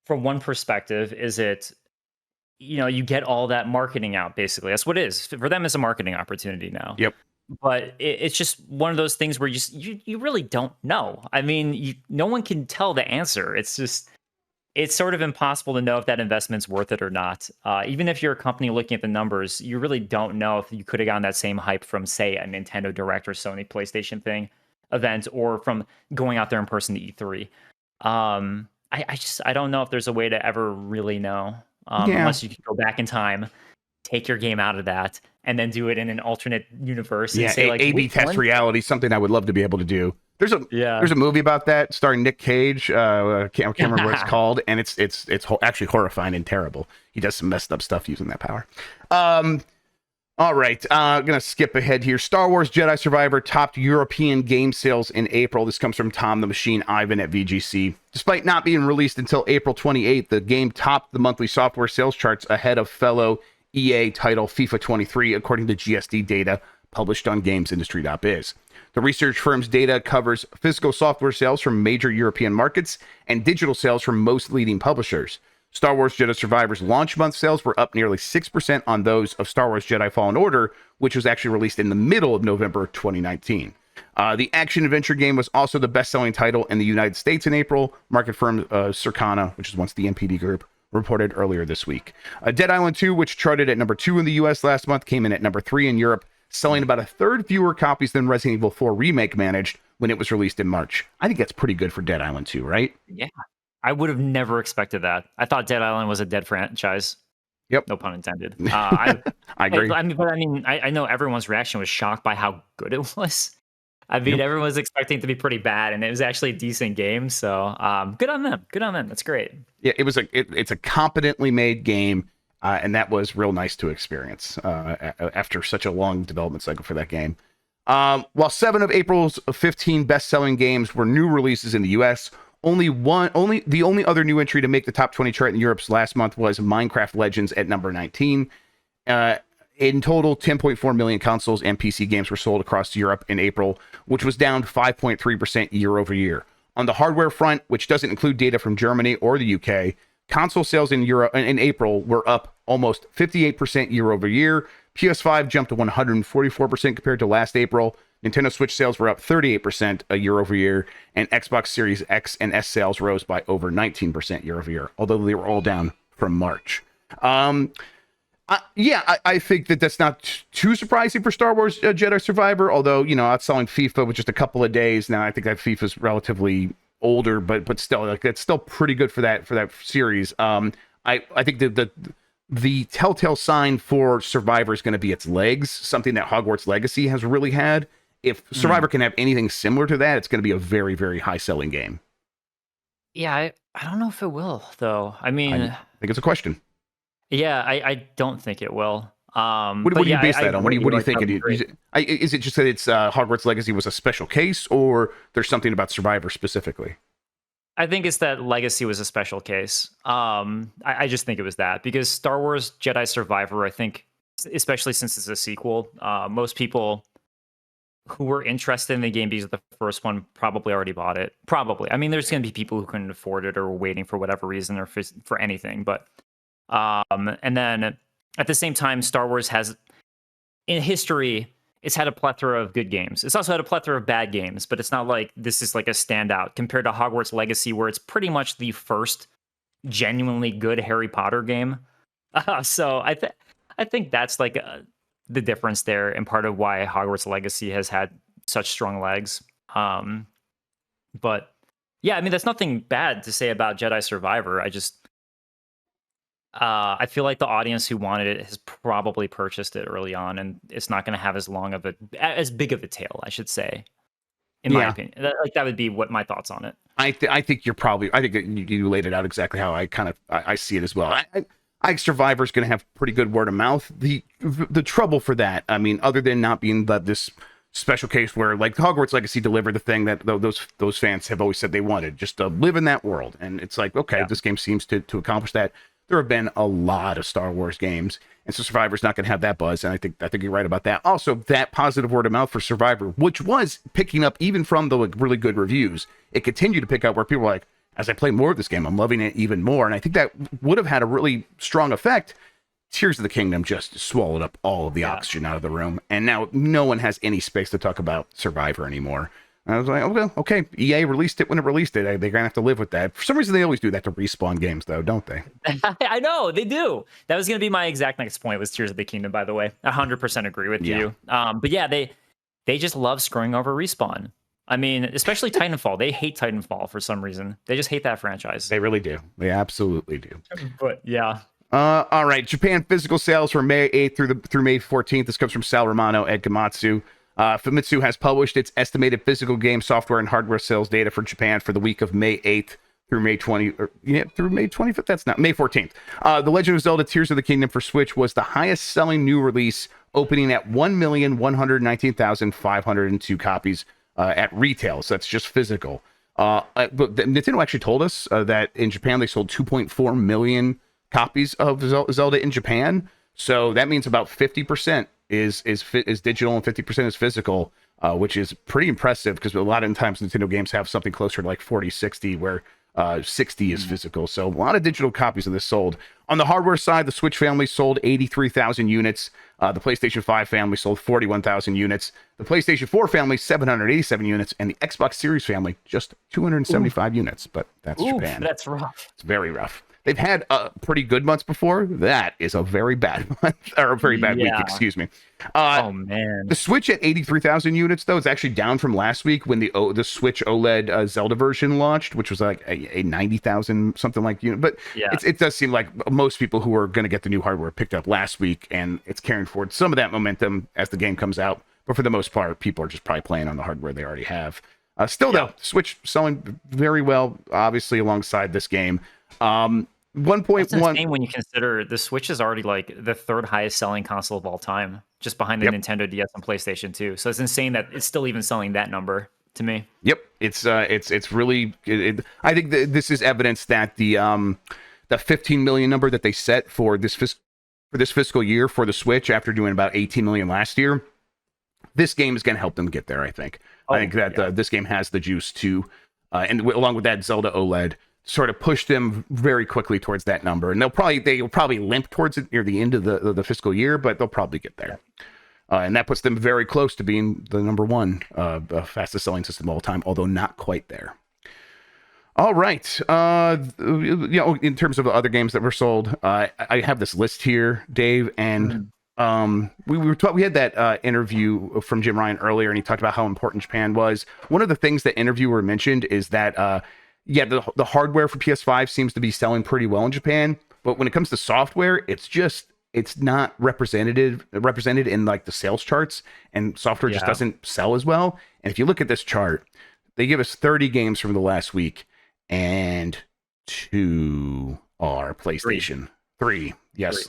from one perspective, is it, you get all that marketing out, basically. That's what it is. For them, it's a marketing opportunity now. Yep. But it's just one of those things where you really don't know. I mean, no one can tell the answer. It's sort of impossible to know if that investment's worth it or not. Even if you're a company looking at the numbers, you really don't know if you could have gotten that same hype from, say, a Nintendo Direct or Sony PlayStation event, or from going out there in person to E3. I don't know if there's a way to ever really know, unless you can go back in time, take your game out of that, and then do it in an alternate universe. And say, like, A/B test reality, something I would love to be able to do. There's a movie about that starring Nick Cage. I can't remember what it's called, and it's actually horrifying and terrible. He does some messed up stuff using that power. All right, gonna skip ahead here. Star Wars Jedi Survivor topped European game sales in April. This comes from Tom the Machine Ivan at VGC. Despite not being released until April 28th, the game topped the monthly software sales charts ahead of fellow EA title FIFA 23, according to GSD data published on GamesIndustry.biz. The research firm's data covers physical software sales from major European markets and digital sales from most leading publishers. Star Wars Jedi Survivor's launch month sales were up nearly 6% on those of Star Wars Jedi Fallen Order, which was actually released in the middle of November 2019. The action-adventure game was also the best-selling title in the United States in April. Market firm Circana, which is once the NPD Group, reported earlier this week. Dead Island 2, which charted at number 2 in the US last month, came in at number 3 in Europe, selling about a third fewer copies than Resident Evil 4 Remake managed when it was released in March. I think that's pretty good for Dead Island 2, right? Yeah. I would have never expected that. I thought Dead Island was a dead franchise. Yep. No pun intended. I agree. I know everyone's reaction was shocked by how good it was. I mean, everyone was expecting it to be pretty bad, and it was actually a decent game. So good on them. Good on them. That's great. Yeah, it's a competently made game. And that was real nice to experience after such a long development cycle for that game. While 7 of April's 15 best-selling games were new releases in the US, the only other new entry to make the top 20 chart in Europe's last month was Minecraft Legends at number 19. In total, 10.4 million consoles and PC games were sold across Europe in April, which was down 5.3% year over year. On the hardware front, which doesn't include data from Germany or the UK, console sales in April were up almost 58% year over year. PS5 jumped to 144% compared to last April. Nintendo Switch sales were up 38% year over year, and Xbox Series X and S sales rose by over 19% year over year, although they were all down from March. I think that's not too surprising for Star Wars Jedi Survivor, although, outselling FIFA with just a couple of days now. I think that FIFA's relatively older, but still, like, it's still pretty good for that series. I think the telltale sign for Survivor is going to be its legs, something that Hogwarts Legacy has really had. If Survivor can have anything similar to that, it's going to be a very, very high selling game. Yeah, I don't know if it will, though. I mean, I think it's a question. Yeah, I don't think it will. What do you base that on? What do you think it is? Is it just that it's Hogwarts Legacy was a special case, or there's something about Survivor specifically? I think it's that Legacy was a special case. I just think it was that, because Star Wars Jedi Survivor, I think, especially since it's a sequel, most people who were interested in the game because of the first one probably already bought it. Probably. I mean, there's going to be people who couldn't afford it or were waiting for whatever reason or for anything. But and then at the same time, Star Wars has, in history, it's had a plethora of good games. It's also had a plethora of bad games, but it's not like this is like a standout compared to Hogwarts Legacy, where it's pretty much the first genuinely good Harry Potter game. So I think that's like the difference there, and part of why Hogwarts Legacy has had such strong legs. But yeah, I mean, that's nothing bad to say about Jedi Survivor. I feel like the audience who wanted it has probably purchased it early on, and it's not going to have as big of a tail, I should say, in my opinion. That would be what my thoughts on it. I think that you laid it out exactly how I see it as well. I think Survivor's going to have pretty good word of mouth. The trouble for that, I mean, other than not being this special case where like Hogwarts Legacy delivered the thing that those fans have always said they wanted, just to live in that world. And it's like, okay, this game seems to accomplish that. There have been a lot of Star Wars games, and so Survivor's not going to have that buzz. And I think you're right about that. Also, that positive word of mouth for Survivor, which was picking up even from the like, really good reviews, it continued to pick up where people were like, as I play more of this game, I'm loving it even more. And I think that would have had a really strong effect. Tears of the Kingdom just swallowed up all of the oxygen out of the room. And now no one has any space to talk about Survivor anymore. And I was like, okay, EA released it when it released it. They're going to have to live with that. For some reason, they always do that to Respawn games, though, don't they? I know, they do. That was going to be my exact next point was Tears of the Kingdom, by the way. 100% agree with you. But yeah, they just love screwing over Respawn. I mean, especially Titanfall. They hate Titanfall for some reason. They just hate that franchise. They really do. They absolutely do. But yeah. All right. Japan physical sales from May 8th through May 14th. This comes from Sal Romano at Gamatsu. Famitsu has published its estimated physical game software and hardware sales data for Japan for the week of May 8th through May 25th. That's not May 14th. The Legend of Zelda: Tears of the Kingdom for Switch was the highest selling new release, opening at 1,119,502 copies at retail. So that's just physical. But Nintendo actually told us that in Japan they sold 2.4 million copies of Zelda in Japan. So that means about 50% is digital and 50% is physical, which is pretty impressive because a lot of times Nintendo games have something closer to like 40-60 where 60 is physical. So a lot of digital copies of this sold. On the hardware side, the Switch family sold 83,000 units. The PlayStation 5 family sold 41,000 units. The PlayStation 4 family, 787 units. And the Xbox Series family, just 275 units. But that's Japan. That's rough. It's very rough. They've had pretty good months before. That is a very bad month, or a very bad week, excuse me. Oh, man. The Switch at 83,000 units, though, is actually down from last week when the Switch OLED Zelda version launched, which was like a 90,000 something like unit. But it does seem like most people who are going to get the new hardware picked up last week, and it's carrying forward some of that momentum as the game comes out. But for the most part, people are just probably playing on the hardware they already have. Though, Switch selling very well, obviously, alongside this game. 1.1 when you consider the Switch is already like the third highest selling console of all time, just behind the Nintendo DS and PlayStation 2. So it's insane that it's still even selling that number to me. Yep, it's really. I think this is evidence that the 15 million number that they set for this fiscal year for the Switch after doing about 18 million last year, this game is going to help them get there. I think that this game has the juice to, and along with that Zelda OLED, sort of push them very quickly towards that number, and they'll probably limp towards it near the end of the fiscal year, but they'll probably get there, and that puts them very close to being the number one fastest selling system of all time, although not quite there. All right, in terms of the other games that were sold, I have this list here, Dave, and we had that interview from Jim Ryan earlier, and he talked about how important Japan was. One of the things that interviewer mentioned is that the hardware for PS5 seems to be selling pretty well in Japan, but when it comes to software, it's not represented in like the sales charts, and software just doesn't sell as well. And if you look at this chart, they give us 30 games from the last week, and 2 are PlayStation. 3. Yes,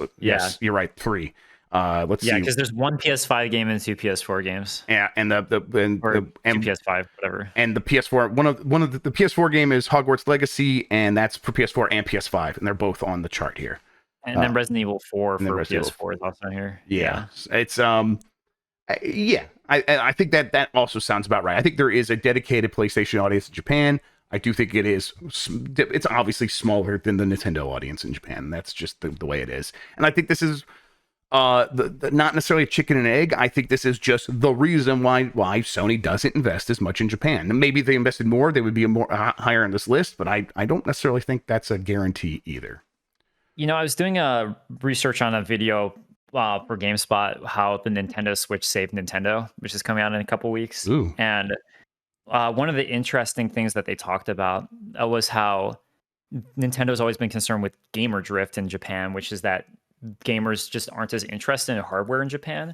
you're right. 3. Let's see. Because there's 1 PS5 game and 2 PS4 games. Yeah, and two PS5, whatever. And the PS4, one of the PS4 game is Hogwarts Legacy, and that's for PS4 and PS5, and they're both on the chart here. And then Resident Evil 4 for PS4 is also on here. Yeah. It's I think that also sounds about right. I think there is a dedicated PlayStation audience in Japan. I do think it's obviously smaller than the Nintendo audience in Japan. That's just the way it is. And I think this is not necessarily a chicken and egg. I think this is just the reason why Sony doesn't invest as much in Japan. And maybe if they invested more, they would be higher on this list, but I don't necessarily think that's a guarantee either. I was doing a research on a video for GameSpot, how the Nintendo Switch saved Nintendo, which is coming out in a couple weeks. Ooh. And one of the interesting things that they talked about was how Nintendo's always been concerned with gamer drift in Japan, which is that gamers just aren't as interested in hardware in Japan.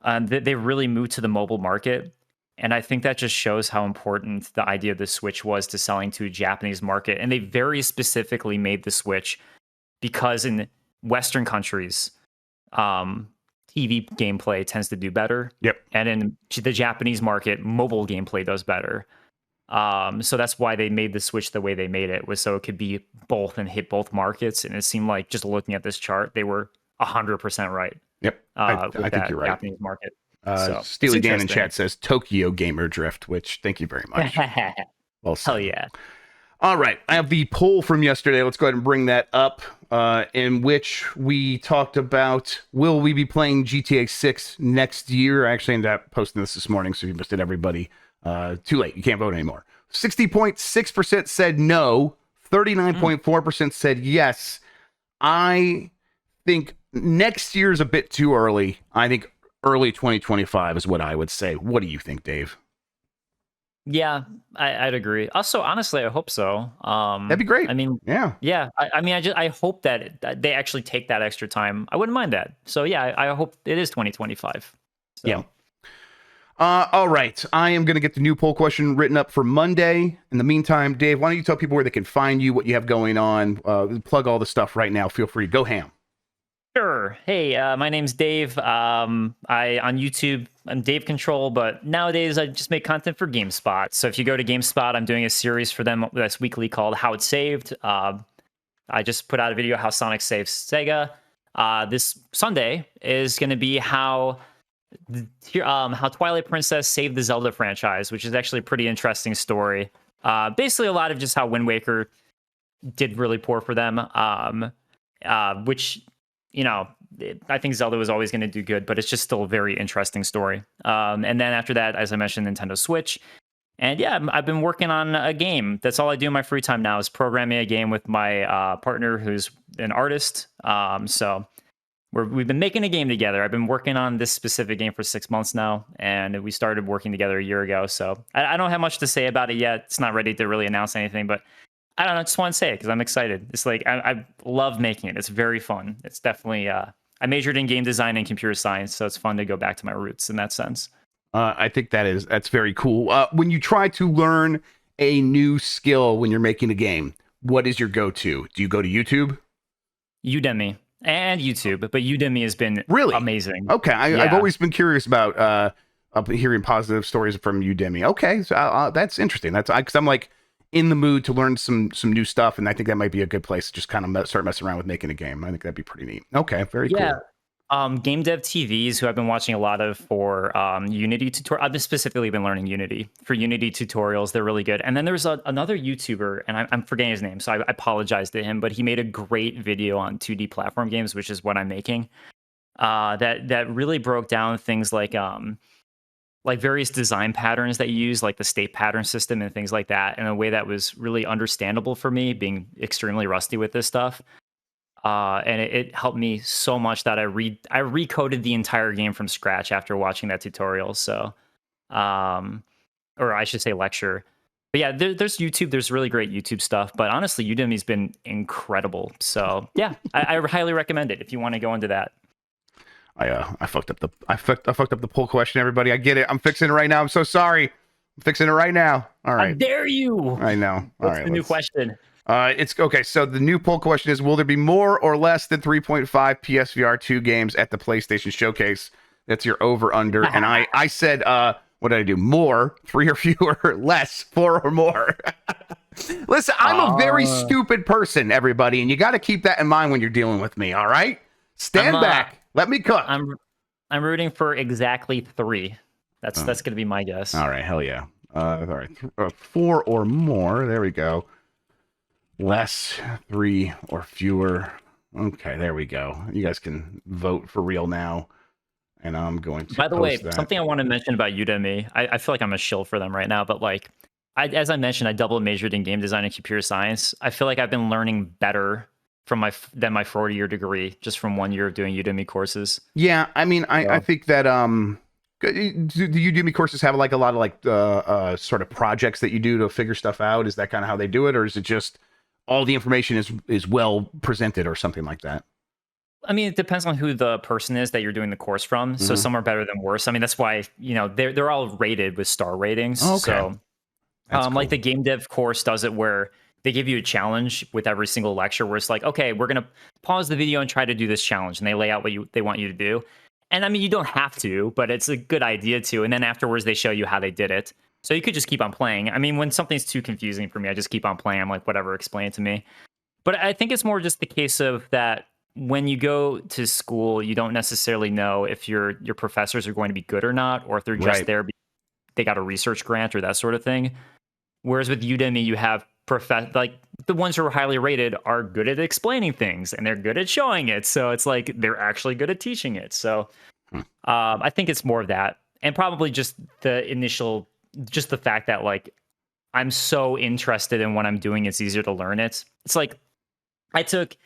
They really moved to the mobile market. And I think that just shows how important the idea of the Switch was to selling to a Japanese market. And they very specifically made the Switch because in Western countries, TV gameplay tends to do better. Yep. And in the Japanese market, mobile gameplay does better. So that's why they made the switch the way they made it, was so it could be both and hit both markets. And it seemed like, just looking at this chart, they were 100% right. Yep. I think you're right. Japanese market. Steely Dan in chat says Tokyo Gamer Drift, which thank you very much. Well, hell yeah. All right. I have the poll from yesterday. Let's go ahead and bring that up, in which we talked about, will we be playing GTA 6 next year? I actually ended up posting this morning, so you missed it, everybody. Too late. You can't vote anymore. 60.6% said no. 39.4% said yes. I think next year is a bit too early. I think early 2025 is what I would say. What do you think, Dave? Yeah, I'd agree. Also, honestly, I hope so. That'd be great. I mean, yeah. I hope that they actually take that extra time. I wouldn't mind that. So yeah, I hope it is 2025. So. Yeah. All right. I am going to get the new poll question written up for Monday. In the meantime, Dave, why don't you tell people where they can find you, what you have going on, plug all the stuff right now. Feel free. Go ham. Sure. Hey, my name's Dave. On YouTube, I'm Dave Control, but nowadays I just make content for GameSpot. So if you go to GameSpot, I'm doing a series for them that's weekly called How It Saved. I just put out a video how Sonic saves Sega. This Sunday is going to be how Twilight Princess saved the Zelda franchise, which is actually a pretty interesting story. Basically, a lot of just how Wind Waker did really poor for them, which, you know, I think Zelda was always going to do good, but it's just still a very interesting story. And then after that, as I mentioned, Nintendo Switch. And yeah, I've been working on a game. That's all I do in my free time now, is programming a game with my partner, who's an artist. So we've been making a game together. I've been working on this specific game for 6 months now, and we started working together a year ago. So I don't have much to say about it yet. It's not ready to really announce anything, but I don't know. I just want to say it because I'm excited. It's like, I love making it. It's very fun. It's definitely, I majored in game design and computer science, so it's fun to go back to my roots in that sense. I think that's very cool. When you try to learn a new skill when you're making a game, what is your go-to? Do you go to YouTube? Udemy and YouTube, but Udemy has been really amazing. Okay. I've always been curious about hearing positive stories from Udemy. Okay. So that's interesting. That's because I'm like in the mood to learn some new stuff, and I think that might be a good place to just kind of start messing around with making a game. I think that'd be pretty neat. Okay. Very cool. Game Dev TVs, who I've been watching a lot of for Unity tutorial. I've specifically been learning Unity for Unity tutorials. They're really good. And then there's another YouTuber, and I'm forgetting his name, so I apologize to him, but he made a great video on 2D platform games, which is what I'm making. That really broke down things like various design patterns that you use, like the state pattern system and things like that, in a way that was really understandable for me, being extremely rusty with this stuff. And it helped me so much that I recoded the entire game from scratch after watching that tutorial. So, or I should say lecture. But yeah, there's YouTube. There's really great YouTube stuff. But honestly, Udemy's been incredible. So yeah, I highly recommend it if you want to go into that. I fucked up the poll question, everybody. I get it. I'm fixing it right now. I'm so sorry. I'm fixing it right now. All right. How dare you? I know. What's the new question? It's okay. So the new poll question is: will there be more or less than 3.5 PSVR 2 games at the PlayStation Showcase? That's your over under. And I said, what did I do? More, 3 or fewer, less, 4 or more. Listen, I'm a very stupid person, everybody, and you got to keep that in mind when you're dealing with me. All right, stand back. Let me cook. I'm rooting for exactly 3. That's going to be my guess. All right, hell yeah. All right, 4 or more. There we go. Less, 3 or fewer. Okay, there we go. You guys can vote for real now. And I'm going to. By the way, something I want to mention about Udemy. I feel like I'm a shill for them right now, but like, as I mentioned, I double majored in game design and computer science. I feel like I've been learning better than my 4-year degree just from 1 year of doing Udemy courses. Yeah, I mean, I think that do the Udemy courses have like a lot of like sort of projects that you do to figure stuff out? Is that kind of how they do it, or is it just all the information is well presented or something like that? I mean, it depends on who the person is that you're doing the course from. So some are better than worse. I mean, that's why, they're all rated with star ratings. Okay. So cool. Like the game dev course does it where they give you a challenge with every single lecture where it's like, okay, we're going to pause the video and try to do this challenge. And they lay out what they want you to do. And I mean, you don't have to, but it's a good idea to. And then afterwards, they show you how they did it. So you could just keep on playing. I mean, when something's too confusing for me, I just keep on playing. I'm like, whatever, explain it to me. But I think it's more just the case of that when you go to school, you don't necessarily know if your professors are going to be good or not, or if they're just there because they got a research grant or that sort of thing. Whereas with Udemy, you have like the ones who are highly rated are good at explaining things and they're good at showing it. So it's like they're actually good at teaching it. So I think it's more of that, and probably just the fact that like I'm so interested in what I'm doing, it's easier to learn it. It's like I took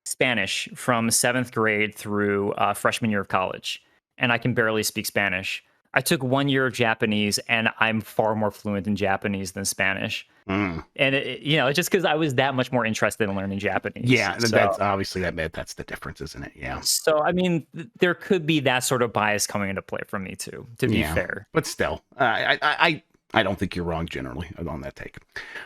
Spanish from 7th grade through freshman year of college, and I can barely speak Spanish. I took 1 year of Japanese, and I'm far more fluent in Japanese than Spanish. And it's just because I was that much more interested in learning Japanese. Yeah, so, that's obviously that's the difference, isn't it? Yeah. So I mean, there could be that sort of bias coming into play from me too. To be fair, but still, I don't think you're wrong generally on that take.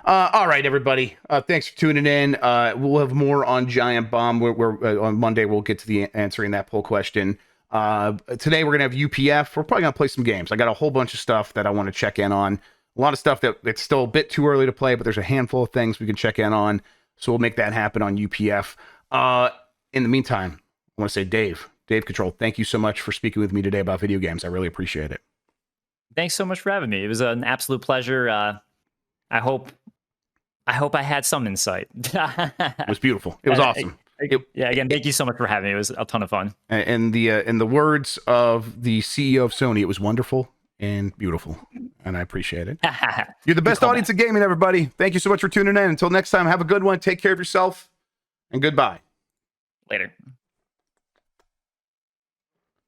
All right, everybody. Thanks for tuning in. We'll have more on Giant Bomb. We're on Monday. We'll get to the answering that poll question. Today we're gonna have UPF. We're probably gonna play some games. I got a whole bunch of stuff that I want to check in on. A lot of stuff that it's still a bit too early to play, but there's a handful of things we can check in on. So we'll make that happen on UPF. In the meantime, I want to say Dave Control, thank you so much for speaking with me today about video games. I really appreciate it. Thanks so much for having me. It was an absolute pleasure. I hope I had some insight. It was beautiful. It was awesome. Again, thank you so much for having me. It was a ton of fun. And in the words of the CEO of Sony, it was wonderful and beautiful, and I appreciate it. You're the best audience of gaming, everybody. Thank you so much for tuning in. Until next time, have a good one. Take care of yourself, and goodbye. Later.